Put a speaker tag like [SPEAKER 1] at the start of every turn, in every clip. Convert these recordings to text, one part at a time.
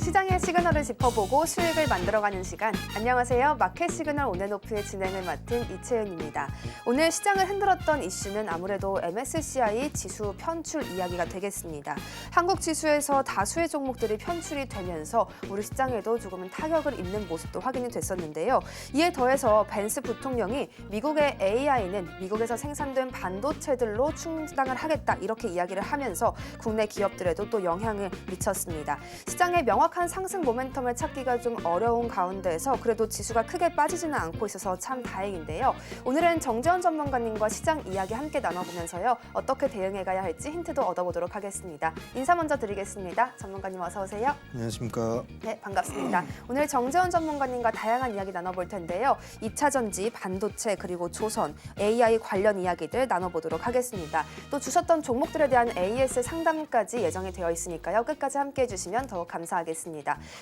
[SPEAKER 1] 시장의 시그널을 짚어보고 수익을 만들어가는 시간. 안녕하세요. 마켓 시그널 온앤오프의 진행을 맡은 이채은입니다. 오늘 시장을 흔들었던 이슈는 아무래도 MSCI 지수 편출 이야기가 되겠습니다. 한국 지수에서 다수의 종목들이 편출이 되면서 우리 시장에도 조금은 타격을 입는 모습도 확인이 됐었는데요. 이에 더해서 벤스 부통령이 미국의 AI는 미국에서 생산된 반도체들로 충당을 하겠다 이렇게 이야기를 하면서 국내 기업들에도 또 영향을 미쳤습니다. 시장의 명확한 상승 모멘텀을 찾기가 좀 어려운 가운데에서 그래도 지수가 크게 빠지지는 않고 있어서 참 다행인데요. 오늘은 정재원 전문가님과 시장 이야기 함께 나눠보면서요. 어떻게 대응해가야 할지 힌트도 얻어보도록 하겠습니다. 인사 먼저 드리겠습니다. 전문가님 어서 오세요.
[SPEAKER 2] 안녕하십니까.
[SPEAKER 1] 네, 반갑습니다. 오늘 정재원 전문가님과 다양한 이야기 나눠볼 텐데요. 2차 전지, 반도체, 그리고 조선, AI 관련 이야기들 나눠보도록 하겠습니다. 또 주셨던 종목들에 대한 AS 상담까지 예정이 되어 있으니까요. 끝까지 함께해 주시면 더욱 감사하겠습니다.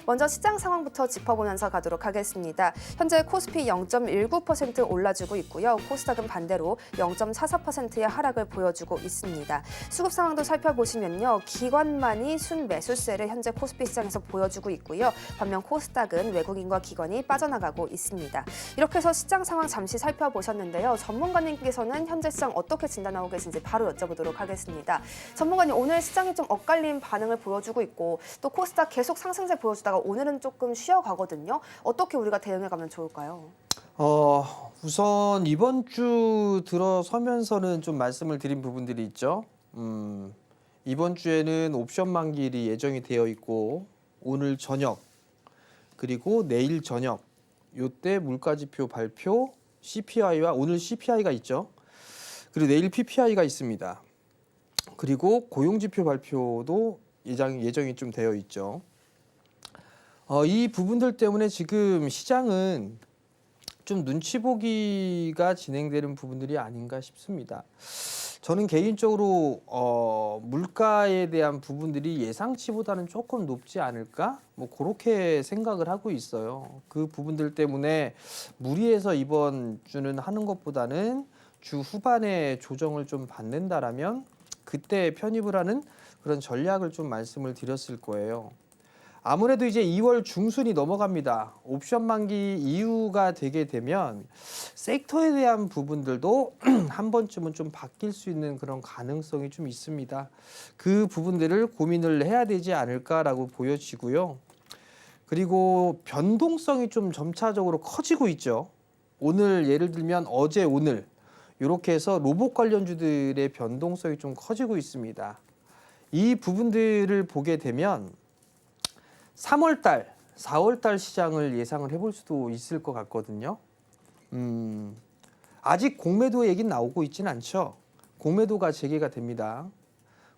[SPEAKER 1] 먼저 시장 상황부터 짚어보면서 가도록 하겠습니다. 현재 코스피 0.19% 올라주고 있고요. 코스닥은 반대로 0.44%의 하락을 보여주고 있습니다. 수급 상황도 살펴보시면요. 기관만이 순매수세를 현재 코스피 시장에서 보여주고 있고요. 반면 코스닥은 외국인과 기관이 빠져나가고 있습니다. 이렇게 해서 시장 상황 잠시 살펴보셨는데요. 전문가님께서는 현재 시장 어떻게 진단하고 계신지 바로 여쭤보도록 하겠습니다. 전문가님, 오늘 시장이 좀 엇갈린 반응을 보여주고 있고 또 코스닥 계속 상승세 보여주다가 오늘은 조금 쉬어가거든요. 어떻게 우리가 대응해가면 좋을까요?
[SPEAKER 2] 우선 이번 주 들어서면서는 좀 말씀을 드린 부분들이 있죠. 이번 주에는 옵션 만기일이 예정이 되어 있고 오늘 저녁 그리고 내일 저녁 요때 물가지표 발표 CPI와 오늘 CPI가 있죠. 그리고 내일 PPI가 있습니다. 그리고 고용지표 발표도 예정이 좀 되어 있죠. 이 부분들 때문에 지금 시장은 좀 눈치 보기가 진행되는 부분들이 아닌가 싶습니다. 저는 개인적으로 물가에 대한 부분들이 예상치보다는 조금 높지 않을까? 뭐 그렇게 생각을 하고 있어요. 그 부분들 때문에 무리해서 이번 주는 하는 것보다는 주 후반에 조정을 좀 받는다라면 그때 편입을 하는 그런 전략을 좀 말씀을 드렸을 거예요. 아무래도 이제 2월 중순이 넘어갑니다. 옵션 만기 이후가 되게 되면 섹터에 대한 부분들도 한 번쯤은 좀 바뀔 수 있는 그런 가능성이 좀 있습니다. 그 부분들을 고민을 해야 되지 않을까라고 보여지고요. 그리고 변동성이 좀 점차적으로 커지고 있죠. 오늘 예를 들면 어제 오늘 이렇게 해서 로봇 관련주들의 변동성이 좀 커지고 있습니다. 이 부분들을 보게 되면 3월달, 4월달 시장을 예상을 해볼 수도 있을 것 같거든요. 아직 공매도 얘기는 나오고 있지는 않죠. 공매도가 재개가 됩니다.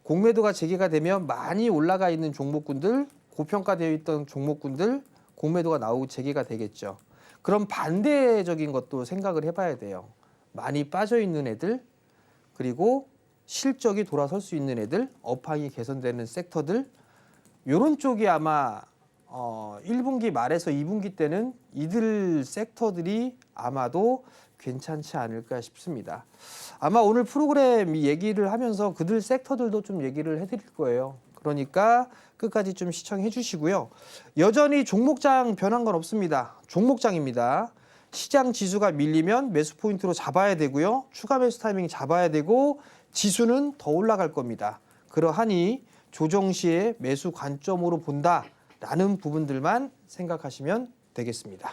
[SPEAKER 2] 공매도가 재개가 되면 많이 올라가 있는 종목군들, 고평가되어 있던 종목군들, 공매도가 나오고 재개가 되겠죠. 그럼 반대적인 것도 생각을 해봐야 돼요. 많이 빠져 있는 애들, 그리고 실적이 돌아설 수 있는 애들, 업황이 개선되는 섹터들, 이런 쪽이 아마 1분기 말에서 2분기 때는 이들 섹터들이 아마도 괜찮지 않을까 싶습니다. 아마 오늘 프로그램 얘기를 하면서 그들 섹터들도 좀 얘기를 해드릴 거예요. 그러니까 끝까지 좀 시청해 주시고요. 여전히 종목장 변한 건 없습니다. 종목장입니다. 시장 지수가 밀리면 매수 포인트로 잡아야 되고요. 추가 매수 타이밍 잡아야 되고 지수는 더 올라갈 겁니다. 그러하니 조정 시에 매수 관점으로 본다라는 부분들만 생각하시면 되겠습니다.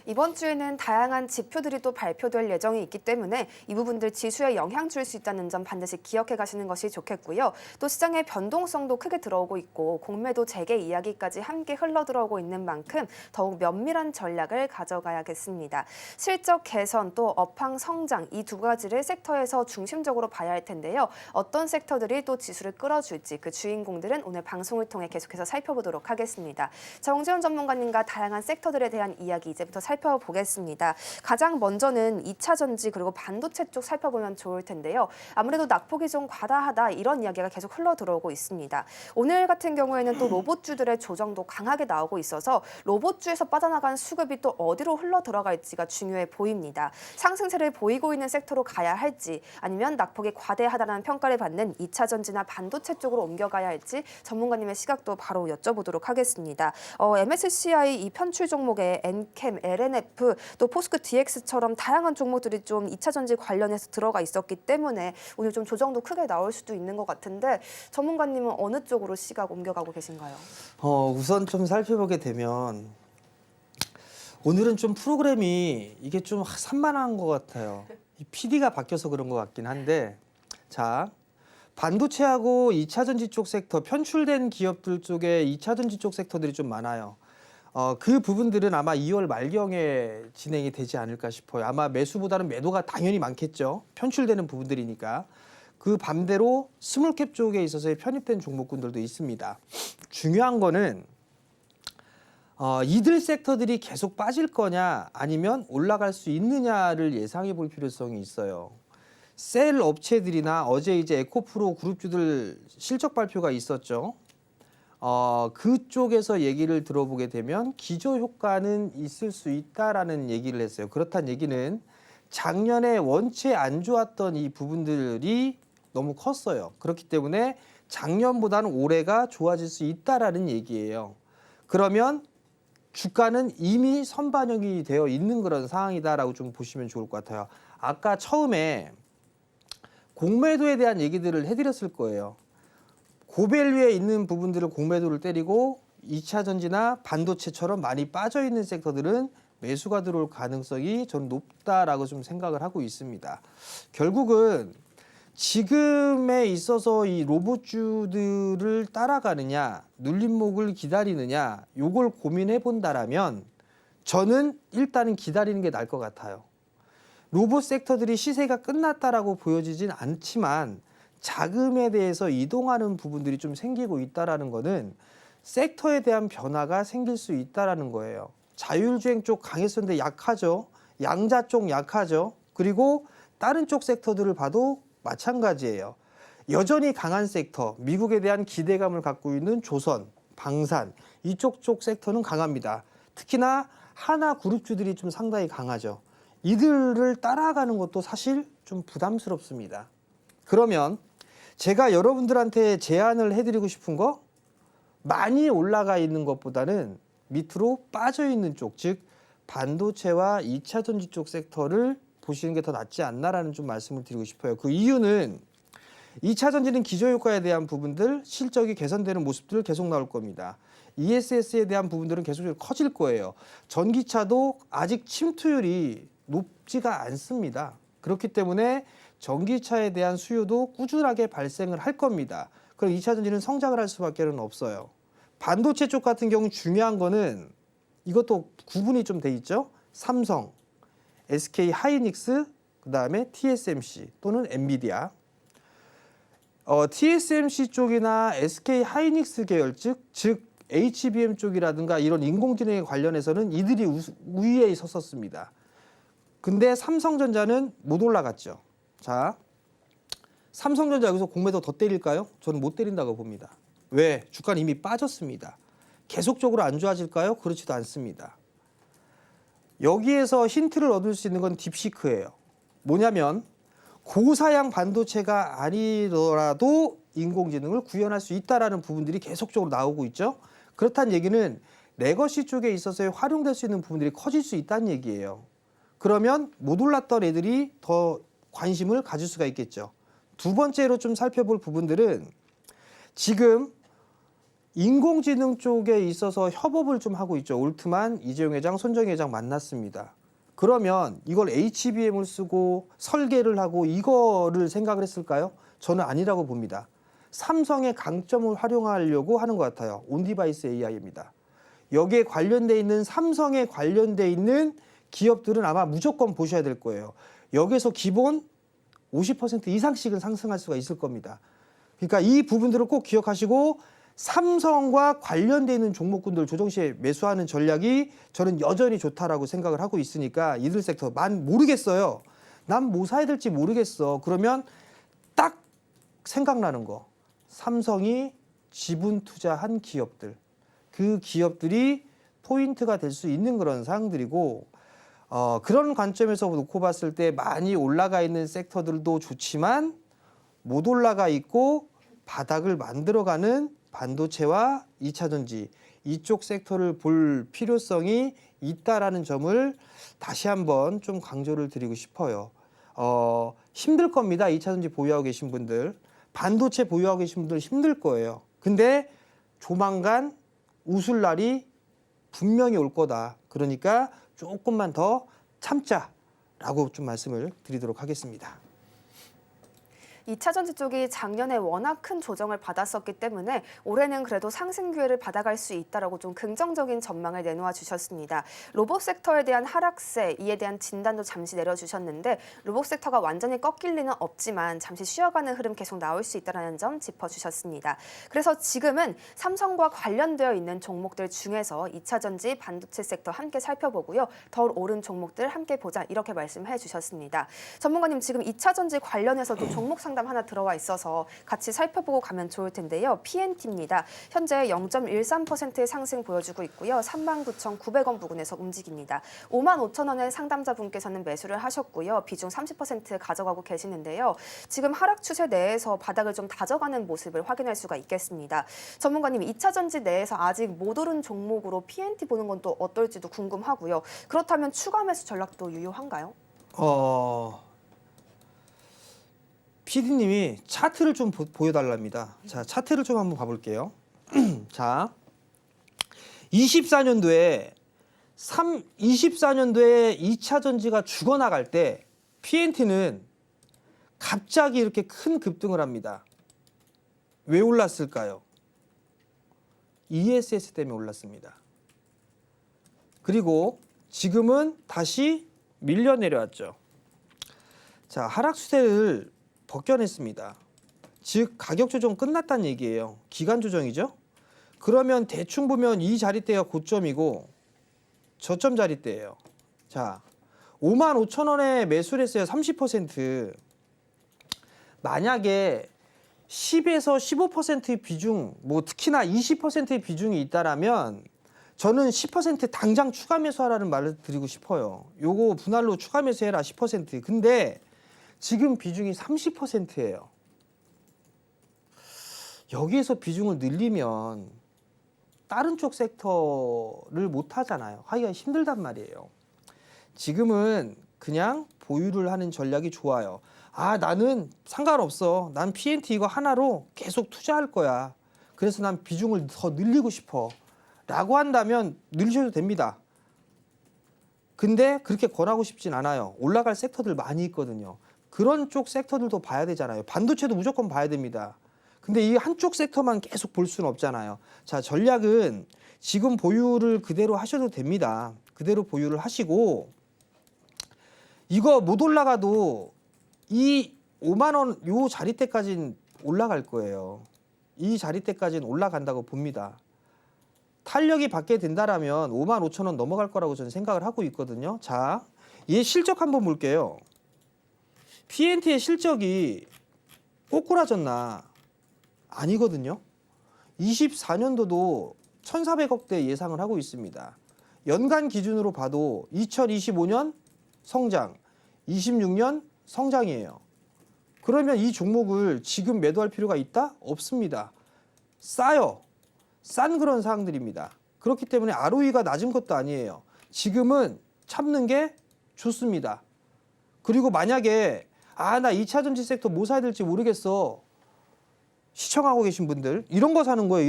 [SPEAKER 1] 이번 주에는 다양한 지표들이 또 발표될 예정이 있기 때문에 이 부분들 지수에 영향 줄 수 있다는 점 반드시 기억해 가시는 것이 좋겠고요. 또 시장의 변동성도 크게 들어오고 있고 공매도 재개 이야기까지 함께 흘러 들어오고 있는 만큼 더욱 면밀한 전략을 가져가야겠습니다. 실적 개선 또 업황 성장 이 두 가지를 섹터에서 중심적으로 봐야 할 텐데요. 어떤 섹터들이 또 지수를 끌어줄지 그 주인공들은 오늘 방송을 통해 계속해서 살펴보도록 하겠습니다. 정재원 전문가님과 다양한 섹터들에 대한 이야기 이제부터 살펴보겠습니다. 가장 먼저는 2차 전지 그리고 반도체 쪽 살펴보면 좋을 텐데요. 아무래도 낙폭이 좀 과다하다 이런 이야기가 계속 흘러 들어오고 있습니다. 오늘 같은 경우에는 또 로봇주들의 조정도 강하게 나오고 있어서 로봇주에서 빠져나간 수급이 또 어디로 흘러 들어갈지가 중요해 보입니다. 상승세를 보이고 있는 섹터로 가야 할지 아니면 낙폭이 과대하다는 평가를 받는 2차 전지나 반도체 쪽으로 옮겨가야 할지 전문가님의 시각도 바로 여쭤보도록 하겠습니다. MSCI 이 편출 종목에 엔캠, LNF, 또 포스코 DX처럼 다양한 종목들이 좀 2차 전지 관련해서 들어가 있었기 때문에 오늘 좀 조정도 크게 나올 수도 있는 것 같은데 전문가님은 어느 쪽으로 시각 옮겨가고 계신가요?
[SPEAKER 2] 우선 좀 살펴보게 되면 오늘은 좀 프로그램이 이게 좀 산만한 것 같아요. 이 PD가 바뀌어서 그런 것 같긴 한데 자, 반도체하고 2차 전지 쪽 섹터, 편출된 기업들 쪽에 2차 전지 쪽 섹터들이 좀 많아요. 그 부분들은 아마 2월 말경에 진행이 되지 않을까 싶어요. 아마 매수보다는 매도가 당연히 많겠죠. 편출되는 부분들이니까. 그 반대로 스몰캡 쪽에 있어서의 편입된 종목군들도 있습니다. 중요한 거는 이들 섹터들이 계속 빠질 거냐 아니면 올라갈 수 있느냐를 예상해 볼 필요성이 있어요. 셀 업체들이나 어제 이제 에코프로 그룹주들 실적 발표가 있었죠. 그쪽에서 얘기를 들어보게 되면 기저 효과는 있을 수 있다라는 얘기를 했어요. 그렇다는 얘기는 작년에 원체 안 좋았던 이 부분들이 너무 컸어요. 그렇기 때문에 작년보다는 올해가 좋아질 수 있다라는 얘기예요. 그러면 주가는 이미 선반영이 되어 있는 그런 상황이다라고 좀 보시면 좋을 것 같아요. 아까 처음에 공매도에 대한 얘기들을 해드렸을 거예요. 고밸류에 있는 부분들을 공매도를 때리고 2차 전지나 반도체처럼 많이 빠져있는 섹터들은 매수가 들어올 가능성이 저는 높다라고 좀 생각을 하고 있습니다. 결국은 지금에 있어서 이 로봇주들을 따라가느냐 눌림목을 기다리느냐 요걸 고민해 본다라면 저는 일단은 기다리는 게 나을 것 같아요. 로봇 섹터들이 시세가 끝났다라고 보여지진 않지만 자금에 대해서 이동하는 부분들이 좀 생기고 있다라는 거는 섹터에 대한 변화가 생길 수 있다라는 거예요. 자율주행 쪽 강했었는데 약하죠. 양자 쪽 약하죠. 그리고 다른 쪽 섹터들을 봐도 마찬가지예요. 여전히 강한 섹터, 미국에 대한 기대감을 갖고 있는 조선, 방산 이쪽 섹터는 강합니다. 특히나 하나 그룹주들이 좀 상당히 강하죠. 이들을 따라가는 것도 사실 좀 부담스럽습니다. 그러면 제가 여러분들한테 제안을 해드리고 싶은 거 많이 올라가 있는 것보다는 밑으로 빠져 있는 쪽, 즉 반도체와 2차 전지 쪽 섹터를 보시는 게 더 낫지 않나라는 좀 말씀을 드리고 싶어요. 그 이유는 2차 전지는 기저효과에 대한 부분들, 실적이 개선되는 모습들 계속 나올 겁니다. ESS에 대한 부분들은 계속 커질 거예요. 전기차도 아직 침투율이 높지가 않습니다. 그렇기 때문에 전기차에 대한 수요도 꾸준하게 발생을 할 겁니다. 그럼 2차 전지는 성장을 할 수밖에 없어요. 반도체 쪽 같은 경우 중요한 거는 이것도 구분이 좀 돼 있죠. 삼성, SK 하이닉스, 그 다음에 TSMC 또는 엔비디아. TSMC 쪽이나 SK 하이닉스 계열 즉 HBM 쪽이라든가 이런 인공지능에 관련해서는 이들이 우위에 섰었습니다. 근데 삼성전자는 못 올라갔죠. 자, 삼성전자 여기서 공매도 더 때릴까요? 저는 못 때린다고 봅니다. 왜? 주가는 이미 빠졌습니다. 계속적으로 안 좋아질까요? 그렇지도 않습니다. 여기에서 힌트를 얻을 수 있는 건 딥시크예요. 뭐냐면 고사양 반도체가 아니더라도 인공지능을 구현할 수 있다라는 부분들이 계속적으로 나오고 있죠. 그렇다는 얘기는 레거시 쪽에 있어서 활용될 수 있는 부분들이 커질 수 있다는 얘기예요. 그러면 못 올랐던 애들이 더 관심을 가질 수가 있겠죠. 두 번째로 좀 살펴볼 부분들은 지금 인공지능 쪽에 있어서 협업을 좀 하고 있죠. 올트만, 이재용 회장, 손정희 회장 만났습니다. 그러면 이걸 HBM을 쓰고 설계를 하고 이거를 생각을 했을까요? 저는 아니라고 봅니다. 삼성의 강점을 활용하려고 하는 것 같아요. 온디바이스 AI입니다. 여기에 관련돼 있는 삼성에 관련돼 있는 기업들은 아마 무조건 보셔야 될 거예요. 여기서 기본 50% 이상씩은 상승할 수가 있을 겁니다. 그러니까 이 부분들을 꼭 기억하시고 삼성과 관련돼 있는 종목군들 조정 시에 매수하는 전략이 저는 여전히 좋다라고 생각을 하고 있으니까 이들 섹터 모르겠어요. 난 뭐 사야 될지 모르겠어. 그러면 딱 생각나는 거. 삼성이 지분 투자한 기업들. 그 기업들이 포인트가 될 수 있는 그런 사항들이고 그런 관점에서 놓고 봤을 때 많이 올라가 있는 섹터들도 좋지만 못 올라가 있고 바닥을 만들어가는 반도체와 2차 전지 이쪽 섹터를 볼 필요성이 있다라는 점을 다시 한번 좀 강조를 드리고 싶어요. 힘들 겁니다. 2차 전지 보유하고 계신 분들. 반도체 보유하고 계신 분들 힘들 거예요. 근데 조만간 웃을 날이 분명히 올 거다. 그러니까 조금만 더 참자라고 좀 말씀을 드리도록 하겠습니다.
[SPEAKER 1] 2차 전지 쪽이 작년에 워낙 큰 조정을 받았었기 때문에 올해는 그래도 상승 기회를 받아갈 수 있다라고 좀 긍정적인 전망을 내놓아 주셨습니다. 로봇 섹터에 대한 하락세, 이에 대한 진단도 잠시 내려주셨는데 로봇 섹터가 완전히 꺾일 리는 없지만 잠시 쉬어가는 흐름 계속 나올 수 있다는 점 짚어주셨습니다. 그래서 지금은 삼성과 관련되어 있는 종목들 중에서 2차 전지, 반도체 섹터 함께 살펴보고요. 더 오른 종목들 함께 보자 이렇게 말씀해 주셨습니다. 전문가님 지금 2차 전지 관련해서도 종목 상담 하나 들어와 있어서 같이 살펴보고 가면 좋을 텐데요. PNT입니다. 현재 0.13%의 상승 보여주고 있고요. 39,900원 부근에서 움직입니다. 55,000원의 상담자분께서는 매수를 하셨고요. 비중 30% 가져가고 계시는데요. 지금 하락 추세 내에서 바닥을 좀 다져가는 모습을 확인할 수가 있겠습니다. 전문가님 2차 전지 내에서 아직 못 오른 종목으로 PNT 보는 건 또 어떨지도 궁금하고요. 그렇다면 추가 매수 전략도 유효한가요?
[SPEAKER 2] PD님이 차트를 좀 보여달랍니다. 자, 차트를 좀 한번 봐볼게요. 자, 24년도에 2차 전지가 죽어나갈 때 PNT는 갑자기 이렇게 큰 급등을 합니다. 왜 올랐을까요? ESS 때문에 올랐습니다. 그리고 지금은 다시 밀려 내려왔죠. 자, 하락 추세를 벗겨냈습니다. 즉 가격 조정 끝났다는 얘기예요. 기간 조정이죠. 그러면 대충 보면 이 자리대가 고점이고 저점 자리대예요. 자, 55,000원에 매수를 했어요. 30%. 만약에 10에서 15%의 비중, 뭐 특히나 20%의 비중이 있다라면 저는 10% 당장 추가 매수하라는 말을 드리고 싶어요. 요거 분할로 추가 매수해라 10%. 근데 지금 비중이 30%예요. 여기에서 비중을 늘리면 다른 쪽 섹터를 못 하잖아요. 하기가 힘들단 말이에요. 지금은 그냥 보유를 하는 전략이 좋아요. 아, 나는 상관없어. 난 PNT 이거 하나로 계속 투자할 거야. 그래서 난 비중을 더 늘리고 싶어. 라고 한다면 늘리셔도 됩니다. 근데 그렇게 권하고 싶진 않아요. 올라갈 섹터들 많이 있거든요. 그런 쪽 섹터들도 봐야 되잖아요. 반도체도 무조건 봐야 됩니다. 근데 이 한쪽 섹터만 계속 볼 수는 없잖아요. 자, 전략은 지금 보유를 그대로 하셔도 됩니다. 그대로 보유를 하시고 이거 못 올라가도 이 5만 원 요 자리대까지는 올라갈 거예요. 이 자리대까지는 올라간다고 봅니다. 탄력이 받게 된다라면 55,000원 넘어갈 거라고 저는 생각을 하고 있거든요. 자, 얘 실적 한번 볼게요. PNT의 실적이 꼬꾸라졌나? 아니거든요. 24년도도 1,400억대 예상을 하고 있습니다. 연간 기준으로 봐도 2025년 성장, 26년 성장이에요. 그러면 이 종목을 지금 매도할 필요가 있다? 없습니다. 싸요. 싼 그런 사항들입니다. 그렇기 때문에 ROE가 낮은 것도 아니에요. 지금은 참는 게 좋습니다. 그리고 만약에 나 2차 전지 섹터 뭐 사야 될지 모르겠어. 시청하고 계신 분들 이런 거 사는 거예요.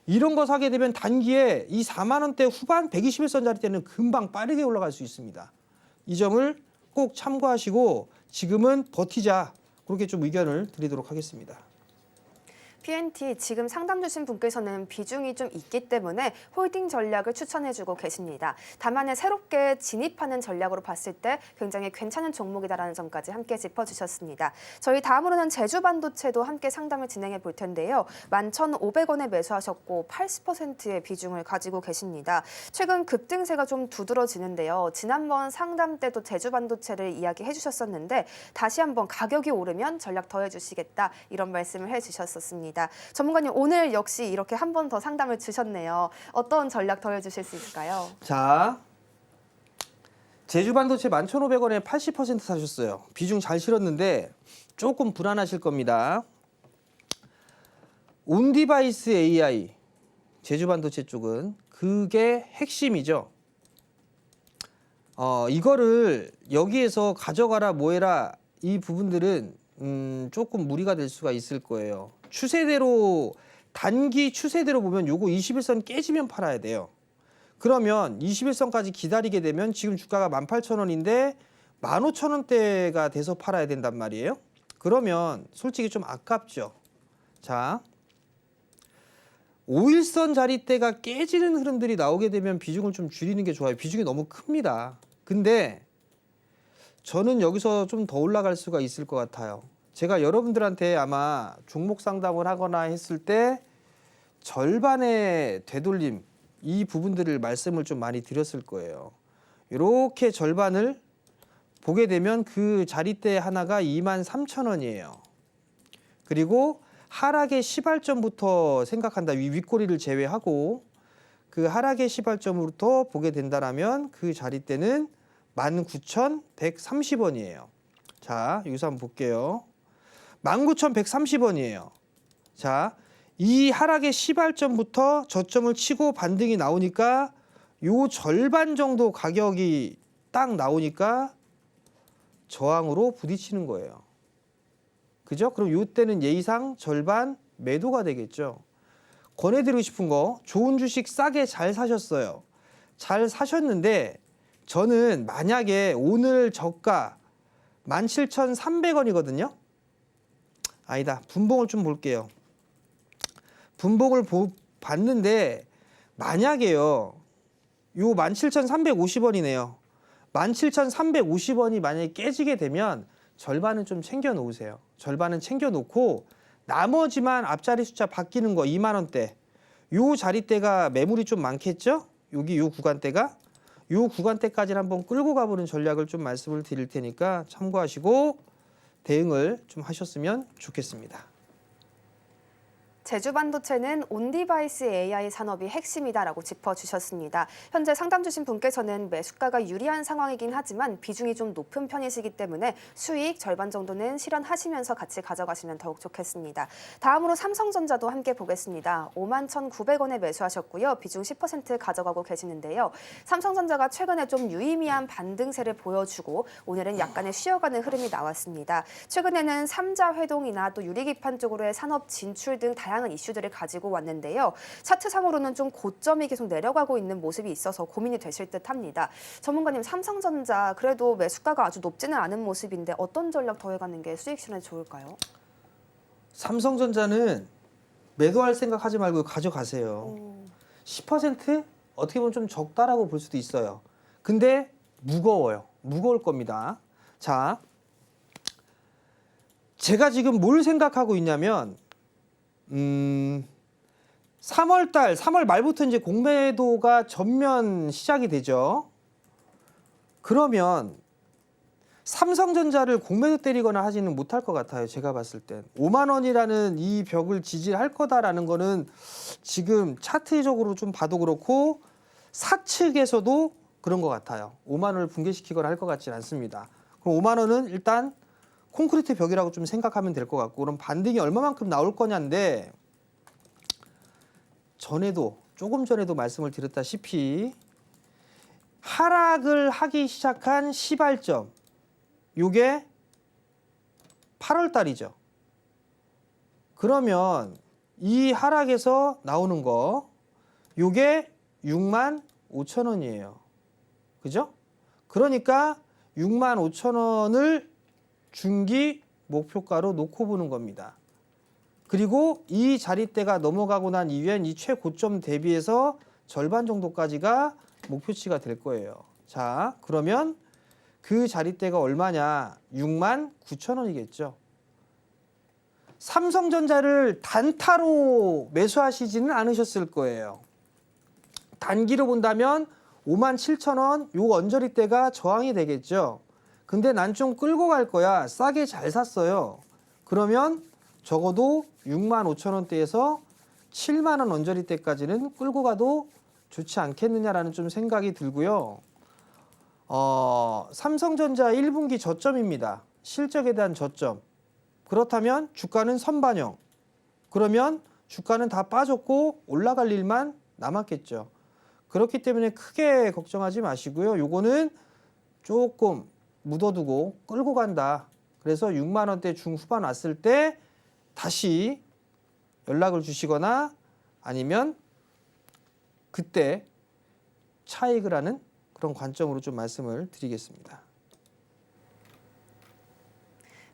[SPEAKER 2] 이런 거 사게 되면 단기에 이 4만 원대 후반 121선짜리대는 금방 빠르게 올라갈 수 있습니다. 이 점을 꼭 참고하시고 지금은 버티자. 그렇게 좀 의견을 드리도록 하겠습니다.
[SPEAKER 1] PNT 지금 상담 주신 분께서는 비중이 좀 있기 때문에 홀딩 전략을 추천해주고 계십니다. 다만 새롭게 진입하는 전략으로 봤을 때 굉장히 괜찮은 종목이다라는 점까지 함께 짚어주셨습니다. 저희 다음으로는 제주반도체도 함께 상담을 진행해 볼 텐데요. 11,500원에 매수하셨고 80%의 비중을 가지고 계십니다. 최근 급등세가 좀 두드러지는데요. 지난번 상담 때도 제주반도체를 이야기해 주셨었는데 다시 한번 가격이 오르면 전략 더해 주시겠다 이런 말씀을 해 주셨었습니다. 전문가님 오늘 역시 이렇게 한 번 더 상담을 주셨네요. 어떤 전략 더해 주실 수 있을까요?
[SPEAKER 2] 자, 제주반도체 11,500원에 80% 사셨어요. 비중 잘 실었는데 조금 불안하실 겁니다. 온디바이스 AI, 제주반도체 쪽은 그게 핵심이죠. 이거를 여기에서 가져가라 뭐해라 이 부분들은 조금 무리가 될 수가 있을 거예요. 추세대로 단기 추세대로 보면 요거 21선 깨지면 팔아야 돼요. 그러면 21선까지 기다리게 되면 지금 주가가 18,000원인데 15,000원대가 돼서 팔아야 된단 말이에요. 그러면 솔직히 좀 아깝죠. 자, 5일선 자리대가 깨지는 흐름들이 나오게 되면 비중을 좀 줄이는 게 좋아요. 비중이 너무 큽니다. 근데 저는 여기서 좀 더 올라갈 수가 있을 것 같아요. 제가 여러분들한테 아마 종목 상담을 하거나 했을 때 절반의 되돌림 이 부분들을 말씀을 좀 많이 드렸을 거예요. 이렇게 절반을 보게 되면 그 자리대 하나가 23,000원이에요. 그리고 하락의 시발점부터 생각한다. 윗꼬리를 제외하고 그 하락의 시발점부터 보게 된다라면 그 자리대는 19,130원이에요. 자, 여기서 한번 볼게요. 19,130원이에요. 자, 이 하락의 시발점부터 저점을 치고 반등이 나오니까 요 절반 정도 가격이 딱 나오니까 저항으로 부딪히는 거예요. 그죠? 그럼 요때는 예의상 절반 매도가 되겠죠. 권해드리고 싶은 거 좋은 주식 싸게 잘 사셨어요. 잘 사셨는데 저는 만약에 오늘 저가 17,300원이거든요. 아니다. 분봉을 좀 볼게요. 분봉을 봤는데 만약에요. 요 17,350원이네요. 17,350원이 만약에 깨지게 되면 절반은 좀 챙겨 놓으세요. 절반은 챙겨 놓고 나머지만 앞자리 숫자 바뀌는 거 2만 원대. 요 자리대가 매물이 좀 많겠죠? 여기 요 구간대가 요 구간대까지 한번 끌고 가보는 전략을 좀 말씀을 드릴 테니까 참고하시고 대응을 좀 하셨으면 좋겠습니다.
[SPEAKER 1] 제주반도체는 온디바이스 AI 산업이 핵심이다라고 짚어주셨습니다. 현재 상담 주신 분께서는 매수가가 유리한 상황이긴 하지만 비중이 좀 높은 편이시기 때문에 수익 절반 정도는 실현하시면서 같이 가져가시면 더욱 좋겠습니다. 다음으로 삼성전자도 함께 보겠습니다. 51,900원에 매수하셨고요. 비중 10% 가져가고 계시는데요. 삼성전자가 최근에 좀 유의미한 반등세를 보여주고 오늘은 약간의 쉬어가는 흐름이 나왔습니다. 최근에는 삼자 회동이나 또 유리기판 쪽으로의 산업 진출 등 다양한 이슈들을 가지고 왔는데요. 차트상으로는 좀 고점이 계속 내려가고 있는 모습이 있어서 고민이 되실 듯합니다. 전문가님, 삼성전자 그래도 매수가가 아주 높지는 않은 모습인데 어떤 전략 더해가는 게 수익 실현에 좋을까요?
[SPEAKER 2] 삼성전자는 매도할 생각하지 말고 가져가세요. 10% 어떻게 보면 좀 적다라고 볼 수도 있어요. 근데 무거워요. 무거울 겁니다. 자, 제가 지금 뭘 생각하고 있냐면 3월 말부터 이제 공매도가 전면 시작이 되죠. 그러면 삼성전자를 공매도 때리거나 하지는 못할 것 같아요. 제가 봤을 땐 5만 원이라는 이 벽을 지지할 거다라는 거는 지금 차트적으로 좀 봐도 그렇고 사측에서도 그런 것 같아요. 5만 원을 붕괴시키거나 할 것 같지는 않습니다. 그럼 5만 원은 일단 콘크리트 벽이라고 좀 생각하면 될 것 같고, 그럼 반등이 얼마만큼 나올 거냐인데, 조금 전에도 말씀을 드렸다시피 하락을 하기 시작한 시발점, 요게 8월 달이죠. 그러면 이 하락에서 나오는 거 요게 65,000원이에요. 그죠? 그러니까 65,000원을 중기 목표가로 놓고 보는 겁니다. 그리고 이 자리대가 넘어가고 난 이후엔 이 최고점 대비해서 절반 정도까지가 목표치가 될 거예요. 자, 그러면 그 자리대가 얼마냐? 69,000원이겠죠. 삼성전자를 단타로 매수하시지는 않으셨을 거예요. 단기로 본다면 57,000원 요 언저리대가 저항이 되겠죠. 근데 난 좀 끌고 갈 거야. 싸게 잘 샀어요. 그러면 적어도 65,000원대에서 7만 원 언저리대까지는 끌고 가도 좋지 않겠느냐라는 좀 생각이 들고요. 삼성전자 1분기 저점입니다. 실적에 대한 저점. 그렇다면 주가는 선반영. 그러면 주가는 다 빠졌고 올라갈 일만 남았겠죠. 그렇기 때문에 크게 걱정하지 마시고요. 요거는 조금 묻어두고 끌고 간다. 그래서 6만 원대 중후반 왔을 때 다시 연락을 주시거나 아니면 그때 차익을 하는 그런 관점으로 좀 말씀을 드리겠습니다.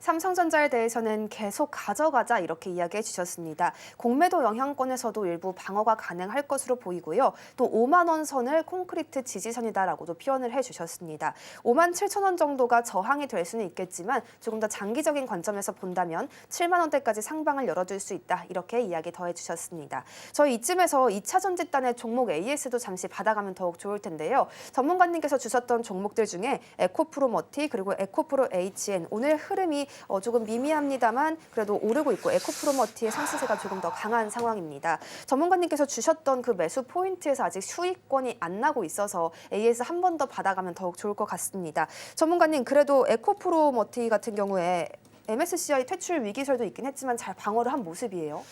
[SPEAKER 1] 삼성전자에 대해서는 계속 가져가자 이렇게 이야기해 주셨습니다. 공매도 영향권에서도 일부 방어가 가능할 것으로 보이고요. 또 5만 원 선을 콘크리트 지지선이다라고도 표현을 해주셨습니다. 5만 7천 원 정도가 저항이 될 수는 있겠지만 조금 더 장기적인 관점에서 본다면 7만 원대까지 상방을 열어줄 수 있다 이렇게 이야기 더해 주셨습니다. 저희 이쯤에서 2차 전지단의 종목 AS도 잠시 받아가면 더욱 좋을 텐데요. 전문가님께서 주셨던 종목들 중에 에코프로머티 그리고 에코프로 HN 오늘 흐름이 조금 미미합니다만 그래도 오르고 있고 에코프로머티의 상승세가 조금 더 강한 상황입니다. 전문가님께서 주셨던 그 매수 포인트에서 아직 수익권이 안 나고 있어서 AS 한 번 더 받아가면 더욱 좋을 것 같습니다. 전문가님 그래도 에코프로머티 같은 경우에 MSCI 퇴출 위기설도 있긴 했지만 잘 방어를 한 모습이에요.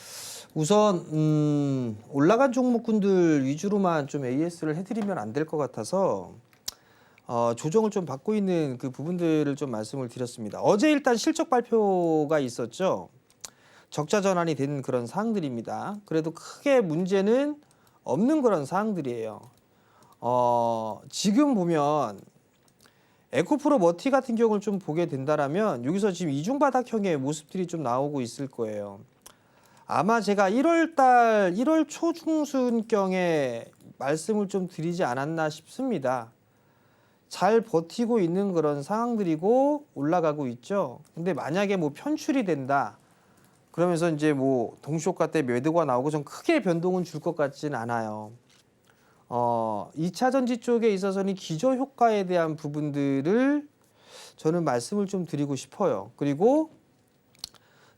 [SPEAKER 2] 우선 올라간 종목군들 위주로만 좀 AS를 해드리면 안 될 것 같아서 조정을 좀 받고 있는 그 부분들을 좀 말씀을 드렸습니다. 어제 일단 실적 발표가 있었죠. 적자 전환이 된 그런 사항들입니다. 그래도 크게 문제는 없는 그런 사항들이에요. 지금 보면 에코프로 머티 같은 경우를 좀 보게 된다라면 여기서 지금 이중바닥형의 모습들이 좀 나오고 있을 거예요. 아마 제가 1월 초중순경에 말씀을 좀 드리지 않았나 싶습니다. 잘 버티고 있는 그런 상황들이고 올라가고 있죠. 근데 만약에 뭐 편출이 된다. 그러면서 이제 뭐 동시효과 때 매도가 나오고 좀 크게 변동은 줄 것 같지는 않아요. 2차 전지 쪽에 있어서는 기저효과에 대한 부분들을 저는 말씀을 좀 드리고 싶어요. 그리고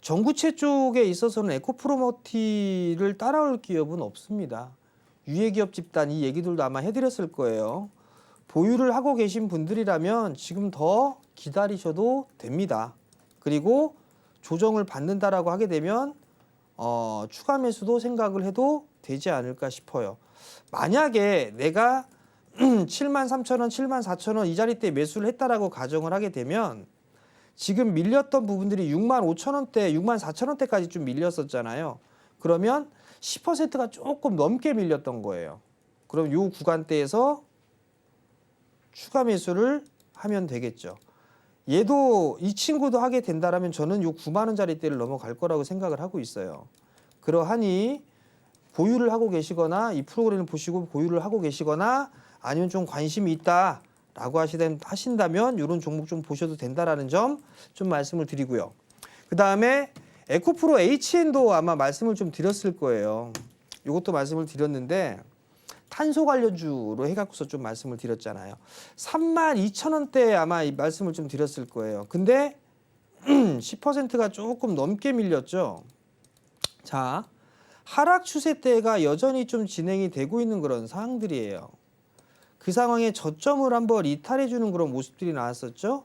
[SPEAKER 2] 전구체 쪽에 있어서는 에코프로머티를 따라올 기업은 없습니다. 유해기업 집단 이 얘기들도 아마 해드렸을 거예요. 보유를 하고 계신 분들이라면 지금 더 기다리셔도 됩니다. 그리고 조정을 받는다라고 하게 되면 추가 매수도 생각을 해도 되지 않을까 싶어요. 만약에 내가 73,000원, 74,000원 이 자리대 매수를 했다라고 가정을 하게 되면 지금 밀렸던 부분들이 65,000원대, 64,000원대까지 좀 밀렸었잖아요. 그러면 10%가 조금 넘게 밀렸던 거예요. 그럼 이 구간대에서 추가 매수를 하면 되겠죠. 얘도 이 친구도 하게 된다라면 저는 요 9만 원짜리대를 넘어갈 거라고 생각을 하고 있어요. 그러하니 보유를 하고 계시거나 이 프로그램을 보시고 보유를 하고 계시거나 아니면 좀 관심이 있다라고 하신다면 이런 종목 좀 보셔도 된다라는 점 좀 말씀을 드리고요. 그 다음에 에코프로 HN도 아마 말씀을 좀 드렸을 거예요. 이것도 말씀을 드렸는데 탄소 관련주로 해갖고서 좀 말씀을 드렸잖아요. 32,000원대 아마 이 말씀을 좀 드렸을 거예요. 근데 10%가 조금 넘게 밀렸죠. 자, 하락 추세대가 여전히 좀 진행이 되고 있는 그런 상황들이에요. 그 상황에 저점을 한번 이탈해주는 그런 모습들이 나왔었죠.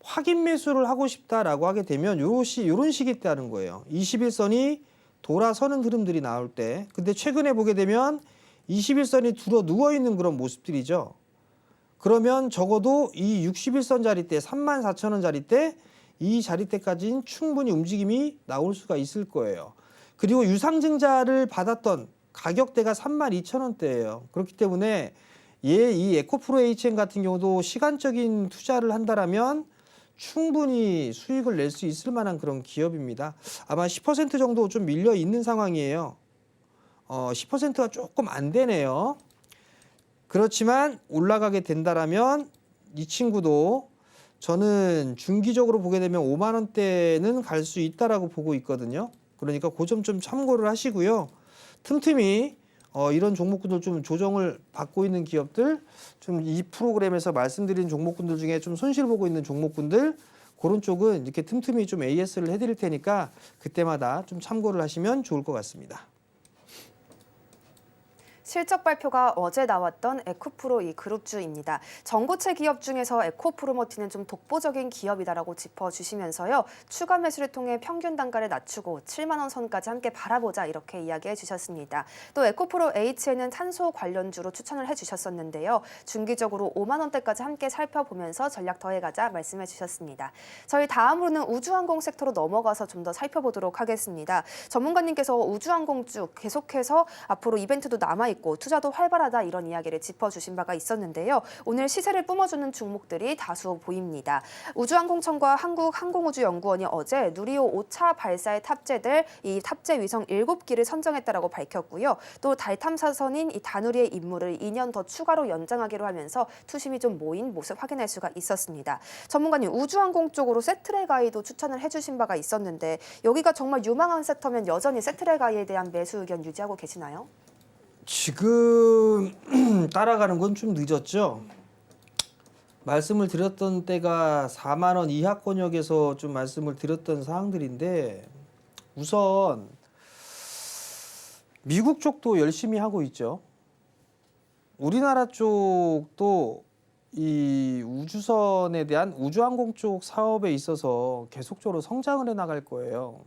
[SPEAKER 2] 확인 매수를 하고 싶다라고 하게 되면 요런 식이 있다는 거예요. 21선이 돌아서는 흐름들이 나올 때. 근데 최근에 보게 되면 21선이 들어 누워있는 그런 모습들이죠. 그러면 적어도 이 61선 자리대 34,000원 자리대 이 자리대까지는 충분히 움직임이 나올 수가 있을 거예요. 그리고 유상증자를 받았던 가격대가 32,000원대예요. 그렇기 때문에 이 에코프로 HN 같은 경우도 시간적인 투자를 한다라면 충분히 수익을 낼 수 있을 만한 그런 기업입니다. 아마 10% 정도 좀 밀려 있는 상황이에요. 10%가 조금 안 되네요. 그렇지만 올라가게 된다라면 이 친구도 저는 중기적으로 보게 되면 5만 원대는 갈 수 있다라고 보고 있거든요. 그러니까 그 점 좀 참고를 하시고요. 틈틈이 이런 종목군들 좀 조정을 받고 있는 기업들, 좀 이 프로그램에서 말씀드린 종목군들 중에 좀 손실 보고 있는 종목군들, 그런 쪽은 이렇게 틈틈이 좀 AS를 해드릴 테니까 그때마다 좀 참고를 하시면 좋을 것 같습니다.
[SPEAKER 1] 실적 발표가 어제 나왔던 에코프로 이 그룹주입니다. 전고체 기업 중에서 에코프로머티는 좀 독보적인 기업이다라고 짚어주시면서요. 추가 매수를 통해 평균 단가를 낮추고 7만 원 선까지 함께 바라보자 이렇게 이야기해 주셨습니다. 또 에코프로 H에는 탄소 관련주로 추천을 해주셨었는데요. 중기적으로 5만 원대까지 함께 살펴보면서 전략 더해가자 말씀해 주셨습니다. 저희 다음으로는 우주항공 섹터로 넘어가서 좀 더 살펴보도록 하겠습니다. 전문가님께서 우주항공주 계속해서 앞으로 이벤트도 남아있고 투자도 활발하다 이런 이야기를 짚어주신 바가 있었는데요. 오늘 시세를 뿜어주는 종목들이 다수 보입니다. 우주항공청과 한국항공우주연구원이 어제 누리호 5차 발사에 탑재될 이 탑재 위성 7기를 선정했다라고 밝혔고요. 또 달 탐사선인 이 다누리의 임무를 2년 더 추가로 연장하기로 하면서 투심이 좀 모인 모습 확인할 수가 있었습니다. 전문가님, 우주항공 쪽으로 세트레가이도 추천을 해주신 바가 있었는데 여기가 정말 유망한 섹터면 여전히 세트레가이에 대한 매수 의견 유지하고 계시나요?
[SPEAKER 2] 지금 따라가는 건 좀 늦었죠. 말씀을 드렸던 때가 4만 원 이하권역에서 좀 말씀을 드렸던 사항들인데 우선 미국 쪽도 열심히 하고 있죠. 우리나라 쪽도 이 우주선에 대한 우주항공 쪽 사업에 있어서 계속적으로 성장을 해 나갈 거예요.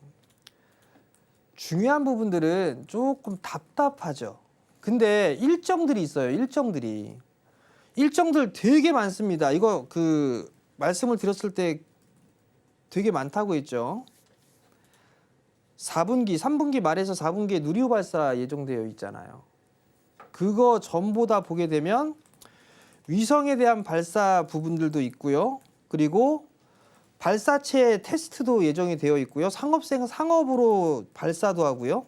[SPEAKER 2] 중요한 부분들은 조금 답답하죠. 근데 일정들이 있어요. 일정들 되게 많습니다. 이거 그 말씀을 드렸을 때 되게 많다고 했죠. 3분기 말에서 4분기에 누리호 발사 예정되어 있잖아요. 그거 전부 다 보게 되면 위성에 대한 발사 부분들도 있고요. 그리고 발사체 테스트도 예정이 되어 있고요. 상업으로 발사도 하고요.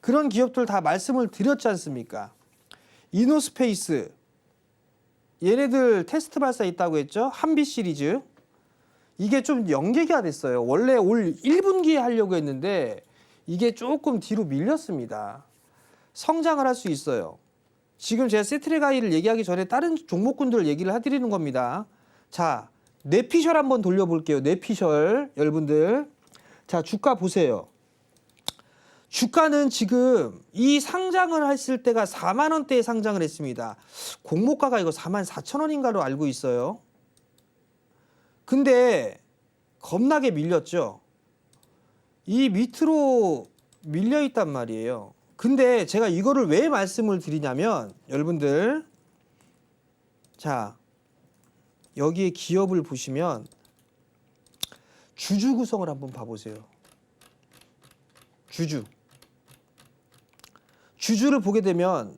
[SPEAKER 2] 그런 기업들 다 말씀을 드렸지 않습니까? 이노스페이스 얘네들 테스트 발사 있다고 했죠. 한비 시리즈 이게 좀 연기가 됐어요. 원래 올 1분기에 하려고 했는데 이게 조금 뒤로 밀렸습니다. 성장을 할 수 있어요. 지금 제가 세트레가이를 얘기하기 전에 다른 종목군들 얘기를 해드리는 겁니다. 자, 뇌피셜 한번 돌려볼게요. 뇌피셜 여러분들. 자, 주가 보세요. 주가는 지금 이 상장을 했을 때가 4만 원대에 상장을 했습니다. 공모가가 이거 4만 4천 원인가로 알고 있어요. 근데 겁나게 밀렸죠. 이 밑으로 밀려 있단 말이에요. 근데 제가 이거를 왜 말씀을 드리냐면 여러분들 자 여기에 기업을 보시면 주주 구성을 한번 봐보세요. 주주를 보게 되면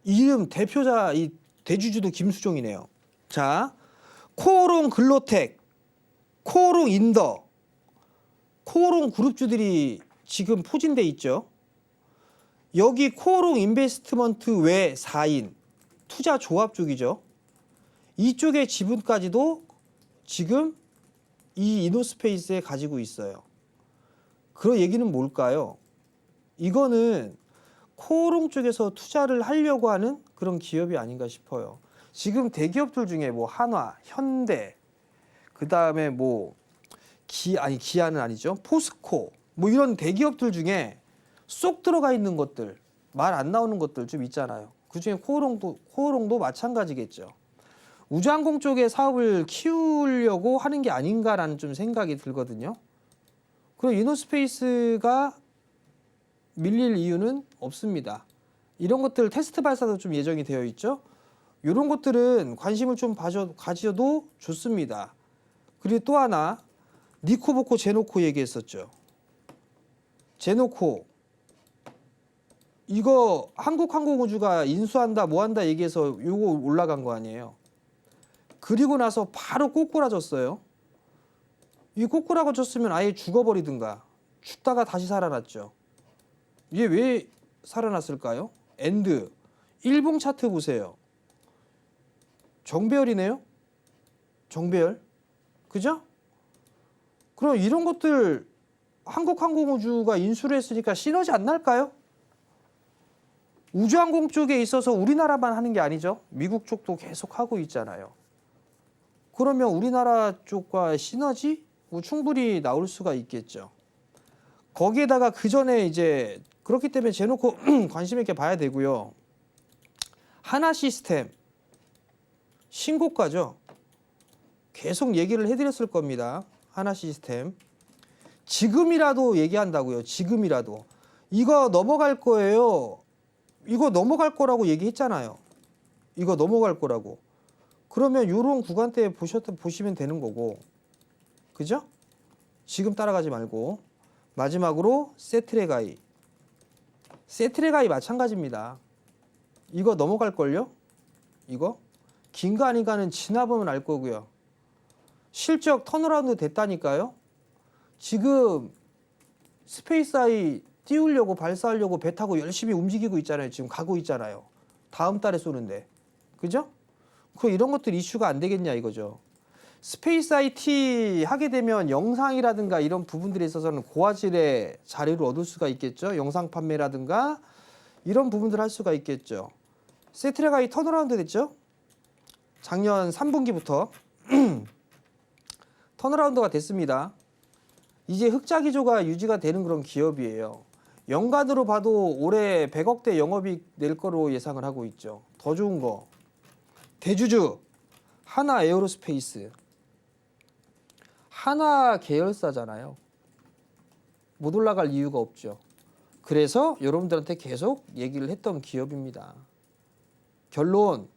[SPEAKER 2] 이름 대표자 이 대주주도 김수종이네요. 자, 코오롱 글로텍, 코오롱 인더, 코오롱 그룹주들이 지금 포진돼 있죠. 여기 코오롱 인베스트먼트 외 4인 투자 조합 쪽이죠. 이쪽의 지분까지도 지금 이 이노스페이스에 가지고 있어요. 그런 얘기는 뭘까요? 이거는 코오롱 쪽에서 투자를 하려고 하는 그런 기업이 아닌가 싶어요. 지금 대기업들 중에 뭐 한화, 현대, 그 다음에 뭐 기아는 아니죠. 포스코, 뭐 이런 대기업들 중에 쏙 들어가 있는 것들, 말 안 나오는 것들 좀 있잖아요. 그 중에 코오롱도 마찬가지겠죠. 우주항공 쪽의 사업을 키우려고 하는 게 아닌가라는 좀 생각이 들거든요. 그리고 이노스페이스가 밀릴 이유는 없습니다. 이런 것들 테스트 발사도 좀 예정이 되어 있죠. 이런 것들은 관심을 좀 가져도 좋습니다. 그리고 또 하나 니코보코 제노코 얘기했었죠. 제노코 이거 한국항공우주가 인수한다 뭐한다 얘기해서 요거 올라간 거 아니에요. 그리고 나서 바로 꼬꾸라졌어요. 이 꼬꾸라고 쳤으면 아예 죽어버리든가 죽다가 다시 살아났죠. 이게 왜 살아났을까요? 엔드 일봉 차트 보세요. 정배열이네요. 정배열. 그죠? 그럼 이런 것들 한국항공우주가 인수를 했으니까 시너지 안 날까요? 우주항공 쪽에 있어서 우리나라만 하는 게 아니죠. 미국 쪽도 계속 하고 있잖아요. 그러면 우리나라 쪽과 시너지 충분히 나올 수가 있겠죠. 거기에다가 그 전에 이제 그렇기 때문에 재놓고 관심 있게 봐야 되고요. 하나 시스템 신고가죠. 계속 얘기를 해드렸을 겁니다. 하나 시스템. 지금이라도 얘기한다고요. 지금이라도. 이거 넘어갈 거예요. 이거 넘어갈 거라고 얘기했잖아요. 이거 넘어갈 거라고. 그러면 이런 구간대에 보시면 되는 거고. 그죠? 지금 따라가지 말고. 마지막으로 세트레가이. 세트레가이 마찬가지입니다. 이거 넘어갈걸요? 이거? 긴가 아닌가는 지나보면 알 거고요. 실적 턴어라운드 됐다니까요. 지금 스페이스아이 띄우려고 발사하려고 배 타고 열심히 움직이고 있잖아요. 지금 가고 있잖아요. 다음 달에 쏘는데. 그죠? 이런 것들 이슈가 안 되겠냐 이거죠. 스페이스 IT 하게 되면 영상이라든가 이런 부분들에 있어서는 고화질의 자료를 얻을 수가 있겠죠. 영상 판매라든가 이런 부분들 할 수가 있겠죠. 세트레가이 턴어라운드 됐죠. 작년 3분기부터 턴어라운드가 됐습니다. 이제 흑자 기조가 유지가 되는 그런 기업이에요. 연간으로 봐도 올해 100억대 영업이익 낼 거로 예상을 하고 있죠. 더 좋은 거 대주주 하나 에어로스페이스. 하나 계열사잖아요. 못 올라갈 이유가 없죠. 그래서 여러분들한테 계속 얘기를 했던 기업입니다. 결론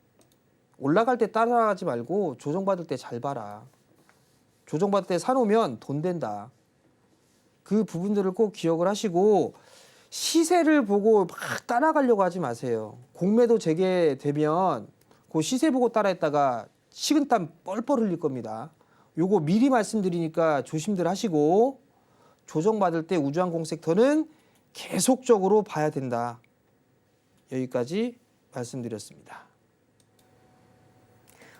[SPEAKER 2] 올라갈 때 따라가지 말고 조정받을 때 잘 봐라. 조정받을 때 사놓으면 돈 된다. 그 부분들을 꼭 기억을 하시고 시세를 보고 막 따라가려고 하지 마세요. 공매도 재개되면 그 시세 보고 따라했다가 식은땀 뻘뻘 흘릴 겁니다. 요거 미리 말씀드리니까 조심들 하시고 조정받을 때 우주항공 섹터는 계속적으로 봐야 된다. 여기까지 말씀드렸습니다.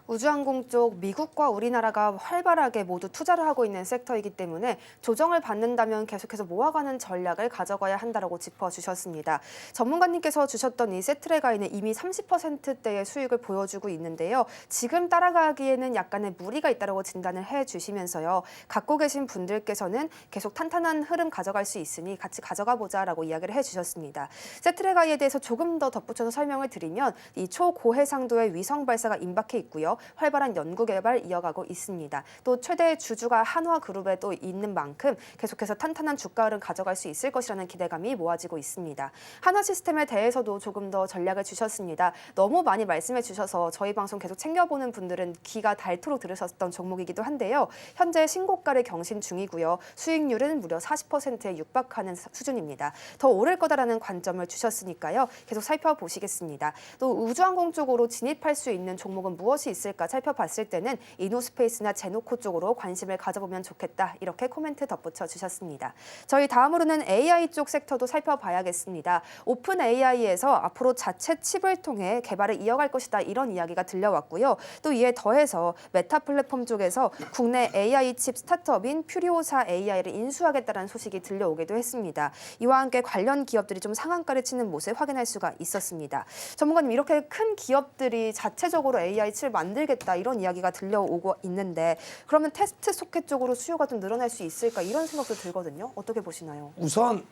[SPEAKER 1] 우주항공 쪽 미국과 우리나라가 활발하게 모두 투자를 하고 있는 섹터이기 때문에 조정을 받는다면 계속해서 모아가는 전략을 가져가야 한다라고 짚어주셨습니다. 전문가님께서 주셨던 이 세트레가이는 이미 30%대의 수익을 보여주고 있는데요. 지금 따라가기에는 약간의 무리가 있다고 진단을 해주시면서요. 갖고 계신 분들께서는 계속 탄탄한 흐름 가져갈 수 있으니 같이 가져가 보자라고 이야기를 해주셨습니다. 세트레가이에 대해서 조금 더 덧붙여서 설명을 드리면 이 초고해상도의 위성 발사가 임박해 있고요. 활발한 연구 개발 이어가고 있습니다. 또 최대 주주가 한화그룹에 또 있는 만큼 계속해서 탄탄한 주가 흐름 가져갈 수 있을 것이라는 기대감이 모아지고 있습니다. 한화시스템에 대해서도 조금 더 전략을 주셨습니다. 너무 많이 말씀해 주셔서 저희 방송 계속 챙겨보는 분들은 귀가 닳도록 들으셨던 종목이기도 한데요. 현재 신고가를 경신 중이고요. 수익률은 무려 40%에 육박하는 수준입니다. 더 오를 거다라는 관점을 주셨으니까요. 계속 살펴보시겠습니다. 또 우주항공 쪽으로 진입할 수 있는 종목은 무엇이 있을까 살펴봤을 때는 이노스페이스나 제노코 쪽으로 관심을 가져보면 좋겠다. 이렇게 코멘트 덧붙여 주셨습니다. 저희 다음으로는 AI 쪽 섹터도 살펴봐야겠습니다. 오픈 AI에서 앞으로 자체 칩을 통해 개발을 이어갈 것이다. 이런 이야기가 들려왔고요. 또 이에 더해서 메타 플랫폼 쪽에서 국내 AI 칩 스타트업인 퓨리오사 AI를 인수하겠다는 소식이 들려오기도 했습니다. 이와 함께 관련 기업들이 좀 상한가를 치는 모습 확인할 수가 있었습니다. 전문가님, 이렇게 큰 기업들이 자체적으로 AI 칩을 만들겠다 이런 이야기가 들려오고 있는데 그러면 테스트 소켓 쪽으로 수요가 좀 늘어날 수 있을까 이런 생각도 들거든요. 어떻게 보시나요?
[SPEAKER 2] 우선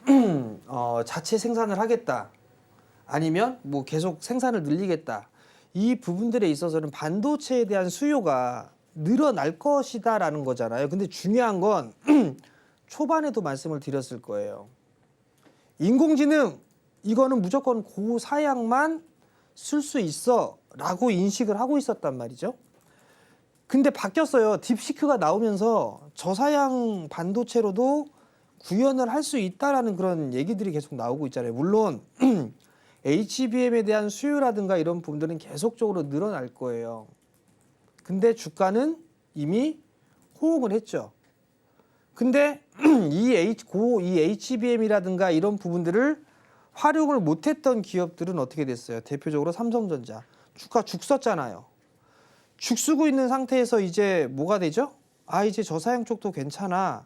[SPEAKER 2] 자체 생산을 하겠다. 아니면 뭐 계속 생산을 늘리겠다. 이 부분들에 있어서는 반도체에 대한 수요가 늘어날 것이다라는 거잖아요. 근데 중요한 건 초반에도 말씀을 드렸을 거예요. 인공지능 이거는 무조건 고사양만 쓸 수 있어 라고 인식을 하고 있었단 말이죠. 근데 바뀌었어요. 딥시크가 나오면서 저사양 반도체로도 구현을 할 수 있다라는 그런 얘기들이 계속 나오고 있잖아요. 물론 HBM에 대한 수요라든가 이런 부분들은 계속적으로 늘어날 거예요. 근데 주가는 이미 호응을 했죠. 근데 이 HBM이라든가 이런 부분들을 활용을 못했던 기업들은 어떻게 됐어요? 대표적으로 삼성전자. 주가 죽 썼잖아요. 죽 쓰고 있는 상태에서 이제 뭐가 되죠? 아, 이제 저사양 쪽도 괜찮아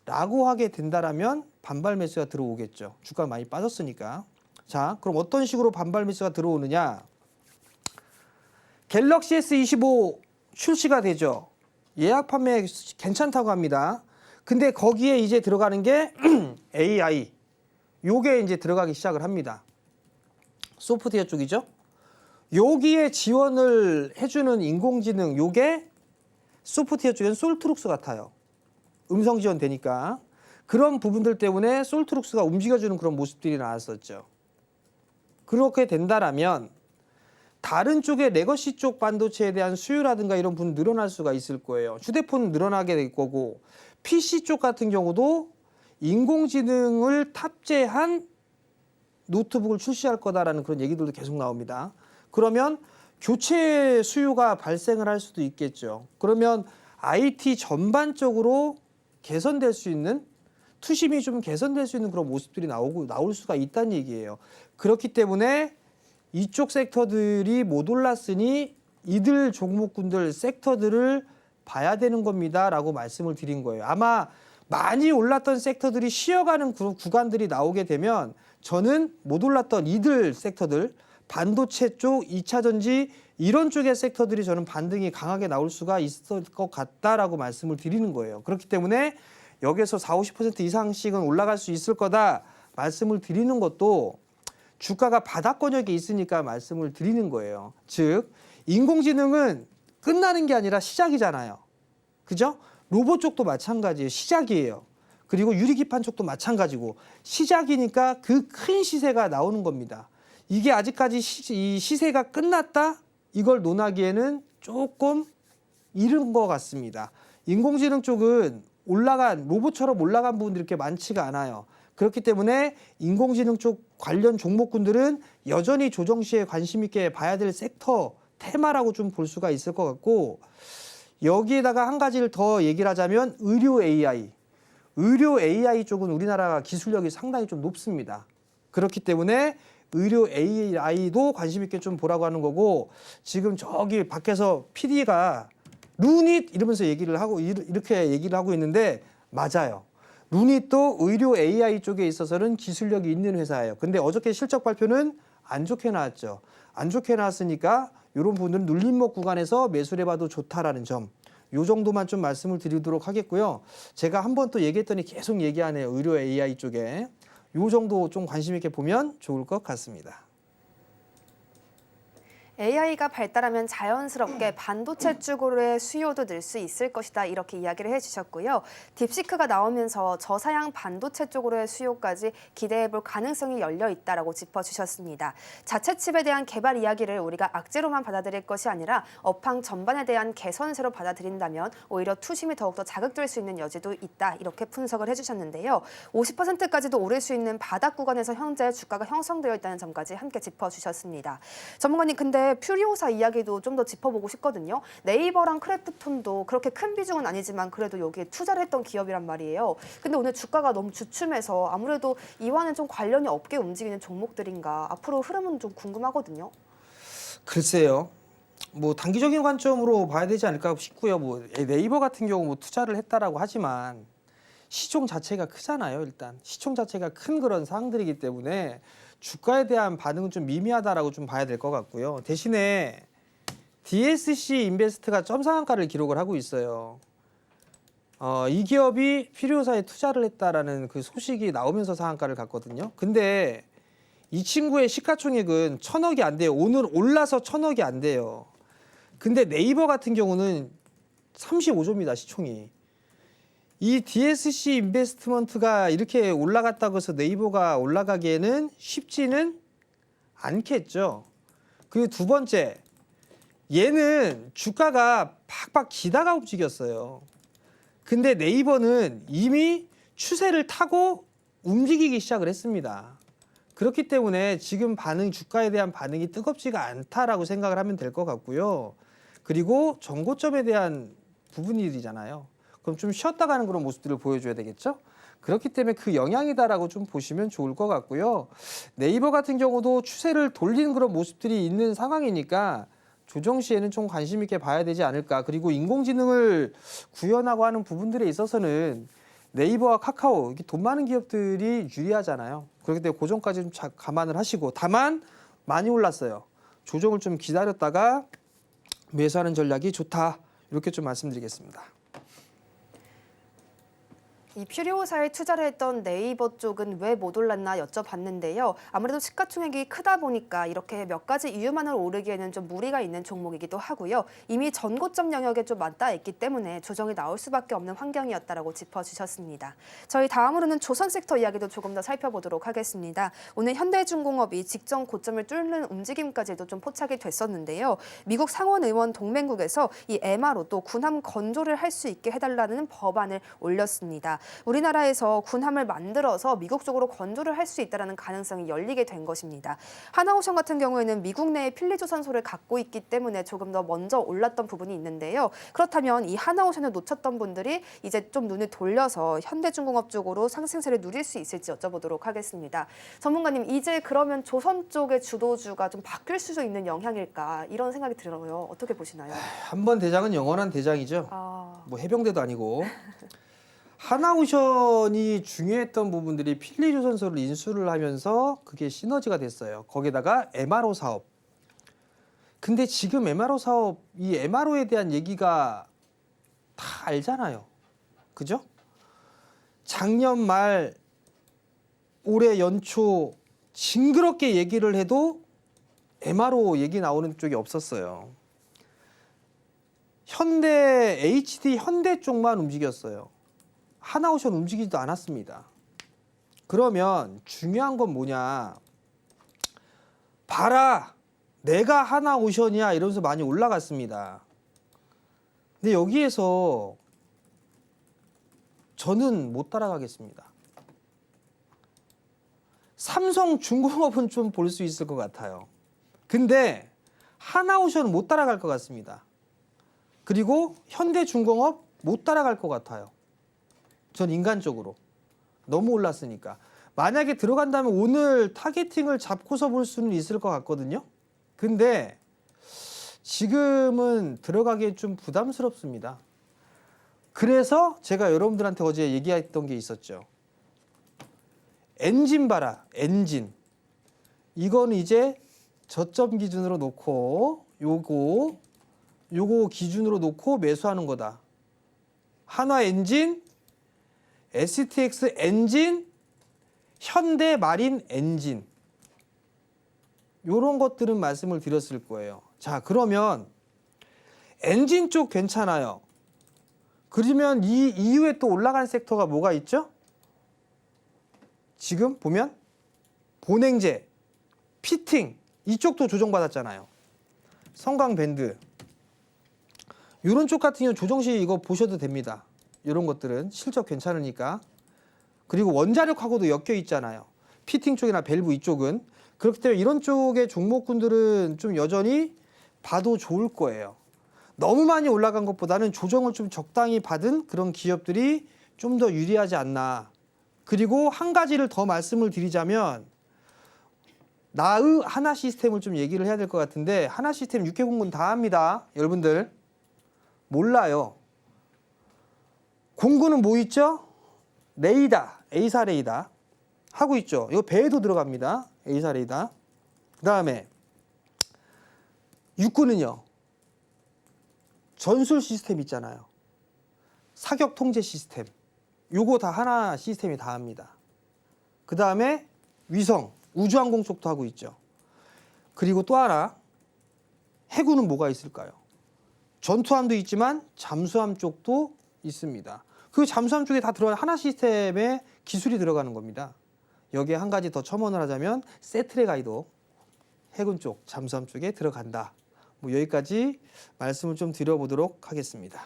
[SPEAKER 2] 라고 하게 된다라면 반발 매수가 들어오겠죠. 주가가 많이 빠졌으니까. 자, 그럼 어떤 식으로 반발 매수가 들어오느냐? 갤럭시 S25 출시가 되죠. 예약 판매 괜찮다고 합니다. 근데 거기에 이제 들어가는 게 AI. 요게 이제 들어가기 시작을 합니다. 소프트웨어 쪽이죠. 여기에 지원을 해주는 인공지능, 요게 소프트웨어 쪽엔 솔트룩스 같아요. 음성 지원 되니까. 그런 부분들 때문에 솔트룩스가 움직여주는 그런 모습들이 나왔었죠. 그렇게 된다라면 다른 쪽의 레거시 쪽 반도체에 대한 수요라든가 이런 부분 늘어날 수가 있을 거예요. 휴대폰 늘어나게 될 거고, PC 쪽 같은 경우도 인공지능을 탑재한 노트북을 출시할 거다라는 그런 얘기들도 계속 나옵니다. 그러면 교체 수요가 발생을 할 수도 있겠죠. 그러면 IT 전반적으로 개선될 수 있는, 투심이 좀 개선될 수 있는 그런 모습들이 나올 수가 있다는 얘기예요. 그렇기 때문에 이쪽 섹터들이 못 올랐으니 이들 종목군들 섹터들을 봐야 되는 겁니다라고 말씀을 드린 거예요. 아마 많이 올랐던 섹터들이 쉬어가는 구간들이 나오게 되면 저는 못 올랐던 이들 섹터들, 반도체 쪽, 2차 전지 이런 쪽의 섹터들이 저는 반등이 강하게 나올 수가 있을 것 같다라고 말씀을 드리는 거예요. 그렇기 때문에 여기에서 40~50% 이상씩은 올라갈 수 있을 거다 말씀을 드리는 것도 주가가 바닥권역에 있으니까 말씀을 드리는 거예요. 즉 인공지능은 끝나는 게 아니라 시작이잖아요. 그죠? 로봇 쪽도 마찬가지예요. 시작이에요. 그리고 유리기판 쪽도 마찬가지고 시작이니까 그 큰 시세가 나오는 겁니다. 이게 아직까지 이 시세가 끝났다? 이걸 논하기에는 조금 이른 것 같습니다. 인공지능 쪽은 로봇처럼 올라간 부분들이 이렇게 많지가 않아요. 그렇기 때문에 인공지능 쪽 관련 종목군들은 여전히 조정 시에 관심 있게 봐야 될 섹터 테마라고 좀 볼 수가 있을 것 같고, 여기에다가 한 가지를 더 얘기를 하자면 의료 AI. 의료 AI 쪽은 우리나라가 기술력이 상당히 좀 높습니다. 그렇기 때문에 의료 AI도 관심 있게 좀 보라고 하는 거고, 지금 저기 밖에서 PD가 루닛 이러면서 이렇게 얘기를 하고 있는데 맞아요. 루닛도 의료 AI 쪽에 있어서는 기술력이 있는 회사예요. 근데 어저께 실적 발표는 안 좋게 나왔죠. 안 좋게 나왔으니까 이런 부분들은 눌림목 구간에서 매수를 해봐도 좋다라는 점. 요 정도만 좀 말씀을 드리도록 하겠고요. 제가 한 번 또 얘기했더니 계속 얘기하네요. 의료 AI 쪽에. 요 정도 좀 관심 있게 보면 좋을 것 같습니다.
[SPEAKER 1] AI가 발달하면 자연스럽게 반도체 쪽으로의 수요도 늘 수 있을 것이다, 이렇게 이야기를 해주셨고요. 딥시크가 나오면서 저사양 반도체 쪽으로의 수요까지 기대해볼 가능성이 열려 있다라고 짚어주셨습니다. 자체 칩에 대한 개발 이야기를 우리가 악재로만 받아들일 것이 아니라 업황 전반에 대한 개선세로 받아들인다면 오히려 투심이 더욱더 자극될 수 있는 여지도 있다, 이렇게 분석을 해주셨는데요. 50%까지도 오를 수 있는 바닥 구간에서 현재 주가가 형성되어 있다는 점까지 함께 짚어주셨습니다. 전문가님, 근데 퓨리오사 이야기도 좀 더 짚어보고 싶거든요. 네이버랑 크래프톤도 그렇게 큰 비중은 아니지만 그래도 여기에 투자를 했던 기업이란 말이에요. 근데 오늘 주가가 너무 주춤해서 아무래도 이와는 좀 관련이 없게 움직이는 종목들인가, 앞으로 흐름은 좀 궁금하거든요.
[SPEAKER 2] 글쎄요. 뭐 단기적인 관점으로 봐야 되지 않을까 싶고요. 뭐 네이버 같은 경우 뭐 투자를 했다라고 하지만 시총 자체가 크잖아요. 일단 시총 자체가 큰 그런 사항들이기 때문에 주가에 대한 반응은 좀 미미하다라고 좀 봐야 될 것 같고요. 대신에 DSC 인베스트가 점상한가를 기록을 하고 있어요. 이 기업이 퓨리오사에 투자를 했다라는 그 소식이 나오면서 상한가를 갔거든요. 근데 이 친구의 시가총액은 1,000억이 안 돼요. 오늘 올라서 1,000억이 안 돼요. 근데 네이버 같은 경우는 35조입니다, 시총이. 이 DSC 인베스트먼트가 이렇게 올라갔다고 해서 네이버가 올라가기에는 쉽지는 않겠죠. 그리고 두 번째, 얘는 주가가 팍팍 기다가 움직였어요. 근데 네이버는 이미 추세를 타고 움직이기 시작을 했습니다. 그렇기 때문에 지금 주가에 대한 반응이 뜨겁지가 않다라고 생각을 하면 될 것 같고요. 그리고 정고점에 대한 부분이잖아요. 그럼 좀 쉬었다 가는 그런 모습들을 보여줘야 되겠죠. 그렇기 때문에 그 영향이다라고 좀 보시면 좋을 것 같고요. 네이버 같은 경우도 추세를 돌리는 그런 모습들이 있는 상황이니까 조정 시에는 좀 관심 있게 봐야 되지 않을까. 그리고 인공지능을 구현하고 하는 부분들에 있어서는 네이버와 카카오 이렇게 돈 많은 기업들이 유리하잖아요. 그렇기 때문에 고정까지 좀 감안을 하시고, 다만 많이 올랐어요. 조정을 좀 기다렸다가 매수하는 전략이 좋다. 이렇게 좀 말씀드리겠습니다.
[SPEAKER 1] 이 퓨리오사에 투자를 했던 네이버 쪽은 왜 못 올랐나 여쭤봤는데요. 아무래도 시가총액이 크다 보니까 이렇게 몇 가지 이유만으로 오르기에는 좀 무리가 있는 종목이기도 하고요. 이미 전고점 영역에 좀 맞닿아 있기 때문에 조정이 나올 수밖에 없는 환경이었다라고 짚어주셨습니다. 저희 다음으로는 조선 섹터 이야기도 조금 더 살펴보도록 하겠습니다. 오늘 현대중공업이 직전 고점을 뚫는 움직임까지도 좀 포착이 됐었는데요. 미국 상원의원 동맹국에서 이 MRO 또 군함 건조를 할 수 있게 해달라는 법안을 올렸습니다. 우리나라에서 군함을 만들어서 미국 쪽으로 건조를 할 수 있다는 가능성이 열리게 된 것입니다. 하나오션 같은 경우에는 미국 내에 필리조선소를 갖고 있기 때문에 조금 더 먼저 올랐던 부분이 있는데요. 그렇다면 이 하나오션을 놓쳤던 분들이 이제 좀 눈을 돌려서 현대중공업 쪽으로 상승세를 누릴 수 있을지 여쭤보도록 하겠습니다. 전문가님, 이제 그러면 조선 쪽의 주도주가 좀 바뀔 수 있는 영향일까 이런 생각이 들어요. 어떻게 보시나요?
[SPEAKER 2] 한 번 대장은 영원한 대장이죠. 뭐 해병대도 아니고. 하나오션이 중요했던 부분들이 필리조선소를 인수를 하면서 그게 시너지가 됐어요. 거기다가 MRO 사업. 근데 지금 MRO 사업, 이 MRO에 대한 얘기가 다 알잖아요. 그죠? 작년 말, 올해 연초 징그럽게 얘기를 해도 MRO 얘기 나오는 쪽이 없었어요. HD 현대 쪽만 움직였어요. 하나오션 움직이지도 않았습니다. 그러면 중요한 건 뭐냐? 봐라, 내가 하나오션이야 이러면서 많이 올라갔습니다. 근데 여기에서 저는 못 따라가겠습니다. 삼성중공업은 좀 볼 수 있을 것 같아요. 근데 하나오션은 못 따라갈 것 같습니다. 그리고 현대중공업 못 따라갈 것 같아요. 전 인간적으로 너무 올랐으니까. 만약에 들어간다면 오늘 타겟팅을 잡고서 볼 수는 있을 것 같거든요. 근데 지금은 들어가기에 좀 부담스럽습니다. 그래서 제가 여러분들한테 어제 얘기했던 게 있었죠. 엔진 봐라, 엔진. 이건 이제 저점 기준으로 놓고 요거 기준으로 놓고 매수하는 거다. 한화 엔진, STX 엔진, 현대 마린 엔진. 요런 것들은 말씀을 드렸을 거예요. 자, 그러면 엔진 쪽 괜찮아요. 그러면 이 이후에 또 올라간 섹터가 뭐가 있죠? 지금 보면 본행제, 피팅 이쪽도 조정받았잖아요. 성광밴드 이런 쪽 같은 경우 조정 시 이거 보셔도 됩니다. 이런 것들은 실적 괜찮으니까. 그리고 원자력하고도 엮여 있잖아요. 피팅 쪽이나 밸브 이쪽은. 그렇기 때문에 이런 쪽의 종목군들은 좀 여전히 봐도 좋을 거예요. 너무 많이 올라간 것보다는 조정을 좀 적당히 받은 그런 기업들이 좀 더 유리하지 않나. 그리고 한 가지를 더 말씀을 드리자면 나의 하나 시스템을 좀 얘기를 해야 될 것 같은데, 하나 시스템 6회 공부는 다 합니다. 여러분들 몰라요. 공구는 뭐 있죠? 레이다, A사 레이다 하고 있죠. 이거 배에도 들어갑니다. A사 레이다. 그 다음에 육구는요. 전술 시스템 있잖아요. 사격 통제 시스템. 요거 다 하나 시스템이 다 합니다. 그 다음에 위성, 우주항공 쪽도 하고 있죠. 그리고 또 하나 해군은 뭐가 있을까요? 전투함도 있지만 잠수함 쪽도 있습니다. 그 잠수함 쪽에 다 들어간 하나 시스템에 기술이 들어가는 겁니다. 여기에 한 가지 더 첨언을 하자면 세트레가이도 해군 쪽, 잠수함 쪽에 들어간다. 뭐 여기까지 말씀을 좀 드려보도록 하겠습니다.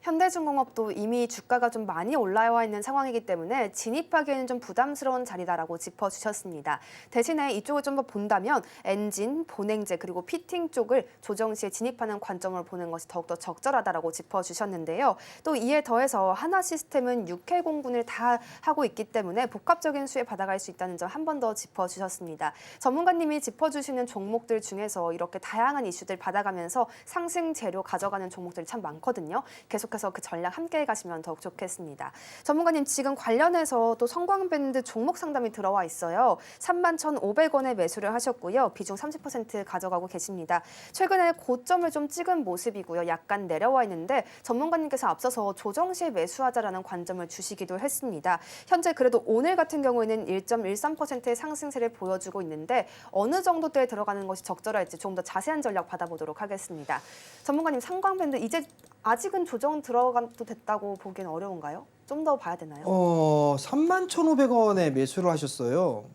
[SPEAKER 1] 현대중공업도 이미 주가가 좀 많이 올라와 있는 상황이기 때문에 진입하기에는 좀 부담스러운 자리다라고 짚어주셨습니다. 대신에 이쪽을 좀 더 본다면 엔진, 본행제 그리고 피팅 쪽을 조정 시에 진입하는 관점을 보는 것이 더욱더 적절하다라고 짚어주셨는데요. 또 이에 더해서 하나시스템은 6회 공군을 다 하고 있기 때문에 복합적인 수에 받아갈 수 있다는 점 한 번 더 짚어주셨습니다. 전문가님이 짚어주시는 종목들 중에서 이렇게 다양한 이슈들 받아가면서 상승 재료 가져가는 종목들이 참 많거든요. 계속해서 그 전략 함께 가시면 더욱 좋겠습니다. 전문가님 지금 관련해서 또 성광밴드 종목 상담이 들어와 있어요. 31,500원에 매수를 하셨고요. 비중 30% 가져가고 계십니다. 최근에 고점을 좀 찍은 모습이고요. 약간 내려와 있는데 전문가님께서 앞서서 조정 시에 매수하자라는 관점을 주시기도 했습니다. 현재 그래도 오늘 같은 경우에는 1.13%의 상승세를 보여주고 있는데 어느 정도대에 들어가는 것이 적절할지 좀 더 자세한 전략 받아보도록 하겠습니다. 전문가님 성광밴드 이제 아직은 조정 들어가도 됐다고 보기엔 어려운가요? 좀 더 봐야 되나요?
[SPEAKER 2] 31,500원에 매수를 하셨어요.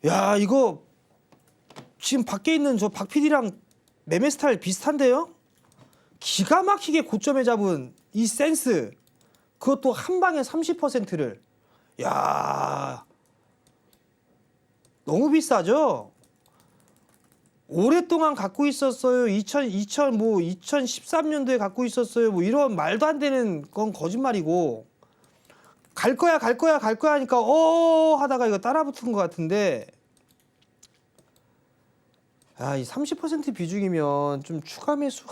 [SPEAKER 2] 야, 이거 지금 밖에 있는 저 박 PD랑 매매 스타일 비슷한데요? 기가 막히게 고점에 잡은 이 센스. 그것도 한 방에 30%를. 야, 너무 비싸죠? 오랫동안 갖고 있었어요. 2013년도에 갖고 있었어요. 뭐 이런 말도 안 되는 건 거짓말이고. 갈 거야 하니까 하다가 이거 따라붙은 것 같은데. 아, 이 30% 비중이면 좀 추가 매수.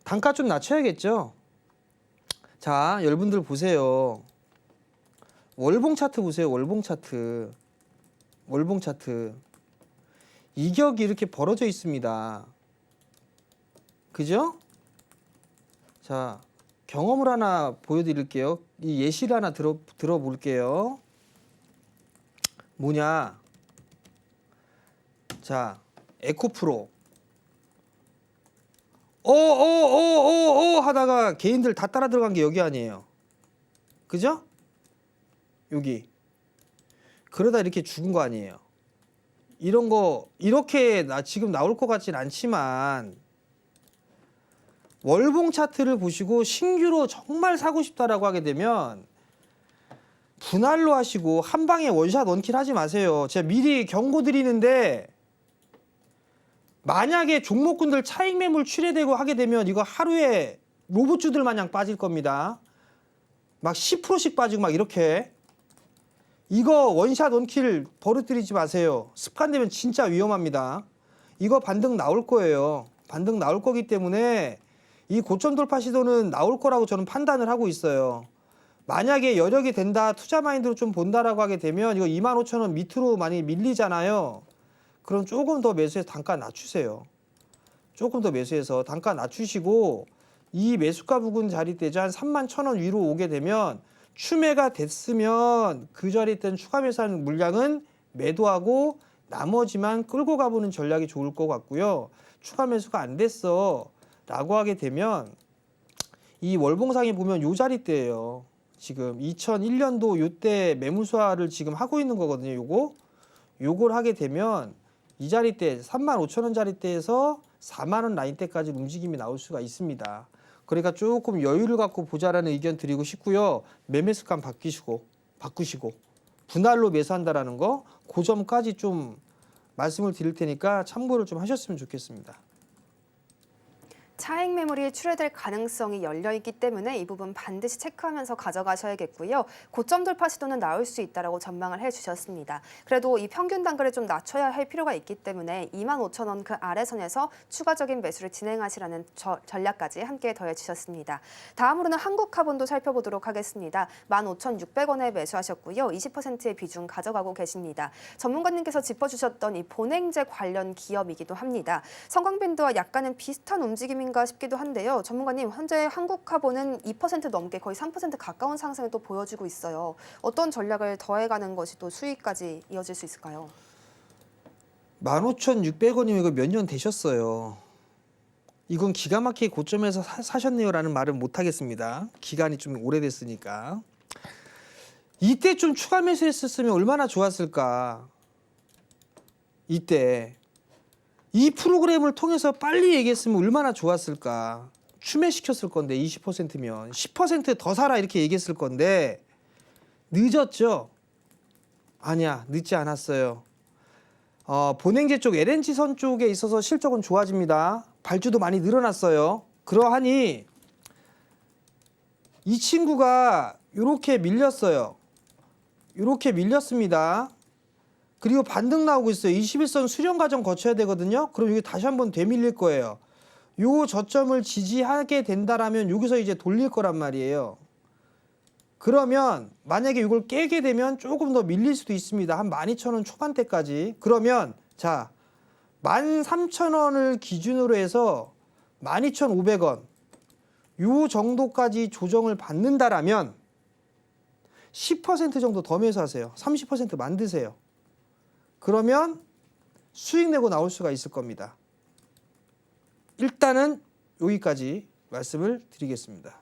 [SPEAKER 2] 단가 좀 낮춰야겠죠. 자, 여러분들 보세요. 월봉 차트 보세요. 월봉 차트. 이격이 이렇게 벌어져 있습니다. 그죠? 자, 경험을 하나 보여드릴게요. 이 예시를 하나 들어볼게요. 뭐냐? 자, 에코프로. 하다가 개인들 다 따라 들어간 게 여기 아니에요. 그죠? 여기. 그러다 이렇게 죽은 거 아니에요. 이런 거 이렇게 지금 나올 것 같진 않지만 월봉 차트를 보시고 신규로 정말 사고 싶다라고 하게 되면 분할로 하시고 한 방에 원샷 원킬 하지 마세요. 제가 미리 경고 드리는데 만약에 종목군들 차익 매물 출회되고 하게 되면 이거 하루에 로봇주들 마냥 빠질 겁니다. 막 10%씩 빠지고 막 이렇게. 이거 원샷 원킬 버릇들이지 마세요. 습관되면 진짜 위험합니다. 이거 반등 나올 거예요. 반등 나올 거기 때문에 이 고점 돌파 시도는 나올 거라고 저는 판단을 하고 있어요. 만약에 여력이 된다, 투자 마인드로 좀 본다라고 하게 되면 이거 25,000원 밑으로 많이 밀리잖아요. 그럼 조금 더 매수해서 단가 낮추세요. 조금 더 매수해서 단가 낮추시고 이 매수가 부근 자리대죠. 한 31,000원 위로 오게 되면 추매가 됐으면 그 자리에 있던 추가 매수하는 물량은 매도하고 나머지만 끌고 가보는 전략이 좋을 것 같고요. 추가 매수가 안 됐어 라고 하게 되면 이 월봉상에 보면 요 자리대예요. 지금 2001년도 요때 매물수화를 지금 하고 있는 거거든요. 요걸 하게 되면 이 자리대 35,000원 자리대에서 4만원 라인대까지 움직임이 나올 수가 있습니다. 그러니까 조금 여유를 갖고 보자라는 의견 드리고 싶고요. 매매 습관 바꾸시고 분할로 매수한다라는 거 그 점까지 좀 말씀을 드릴 테니까 참고를 좀 하셨으면 좋겠습니다.
[SPEAKER 1] 차익 매물이 출회될 가능성이 열려 있기 때문에 이 부분 반드시 체크하면서 가져가셔야겠고요. 고점 돌파 시도는 나올 수 있다라고 전망을 해주셨습니다. 그래도 이 평균 단가를 좀 낮춰야 할 필요가 있기 때문에 25,000원 그 아래 선에서 추가적인 매수를 진행하시라는 전략까지 함께 더해주셨습니다. 다음으로는 한국카본도 살펴보도록 하겠습니다. 15,600원에 매수하셨고요. 20%의 비중 가져가고 계십니다. 전문가님께서 짚어주셨던 이 본행제 관련 기업이기도 합니다. 성광밴드와 약간은 비슷한 움직임인 가 싶기도 한데요. 전문가님, 현재 한국카본은 2% 넘게 거의 3% 가까운 상승을 또 보여주고 있어요. 어떤 전략을 더해가는 것이 또 수익까지 이어질 수 있을까요?
[SPEAKER 2] 15,600원이면 이거 몇 년 되셨어요. 이건 기가 막히게 고점에서 사셨네요라는 말은 못 하겠습니다. 기간이 좀 오래됐으니까. 이때 좀 추가 매수했었으면 얼마나 좋았을까. 이때 이 프로그램을 통해서 빨리 얘기했으면 얼마나 좋았을까. 추매시켰을 건데 20%면 10% 더 사라 이렇게 얘기했을 건데 늦었죠. 아니야, 늦지 않았어요. 본행제 쪽 LNG선 쪽에 있어서 실적은 좋아집니다. 발주도 많이 늘어났어요. 그러하니 이 친구가 이렇게 밀렸어요. 이렇게 밀렸습니다. 그리고 반등 나오고 있어요. 21선 수렴 과정 거쳐야 되거든요. 그럼 이게 다시 한번 되밀릴 거예요. 요 저점을 지지하게 된다라면 여기서 이제 돌릴 거란 말이에요. 그러면 만약에 이걸 깨게 되면 조금 더 밀릴 수도 있습니다. 한 12,000원 초반대까지. 그러면 자 13,000원을 기준으로 해서 12,500원 요 정도까지 조정을 받는다라면 10% 정도 더 매수하세요. 30% 만드세요. 그러면 수익 내고 나올 수가 있을 겁니다. 일단은 여기까지 말씀을 드리겠습니다.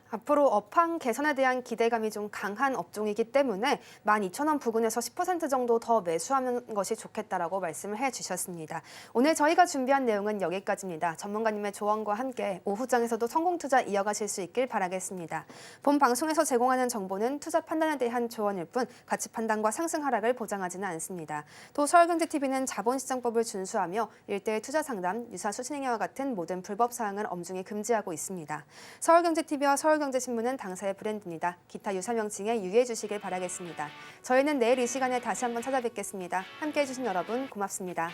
[SPEAKER 1] 앞으로 업황 개선에 대한 기대감이 좀 강한 업종이기 때문에 12,000원 부근에서 10% 정도 더 매수하는 것이 좋겠다라고 말씀을 해주셨습니다. 오늘 저희가 준비한 내용은 여기까지입니다. 전문가님의 조언과 함께 오후장에서도 성공 투자 이어가실 수 있길 바라겠습니다. 본 방송에서 제공하는 정보는 투자 판단에 대한 조언일 뿐 가치 판단과 상승 하락을 보장하지는 않습니다. 또 서울경제TV는 자본시장법을 준수하며 일대일 투자 상담, 유사 수신행위와 같은 모든 불법 사항을 엄중히 금지하고 있습니다. 서울경제TV와 서울경제신문은 당사의 브랜드입니다. 기타 유사 명칭에 유의해 주시길 바라겠습니다. 저희는 내일 이 시간에 다시 한번 찾아뵙겠습니다. 함께해 주신 여러분 고맙습니다.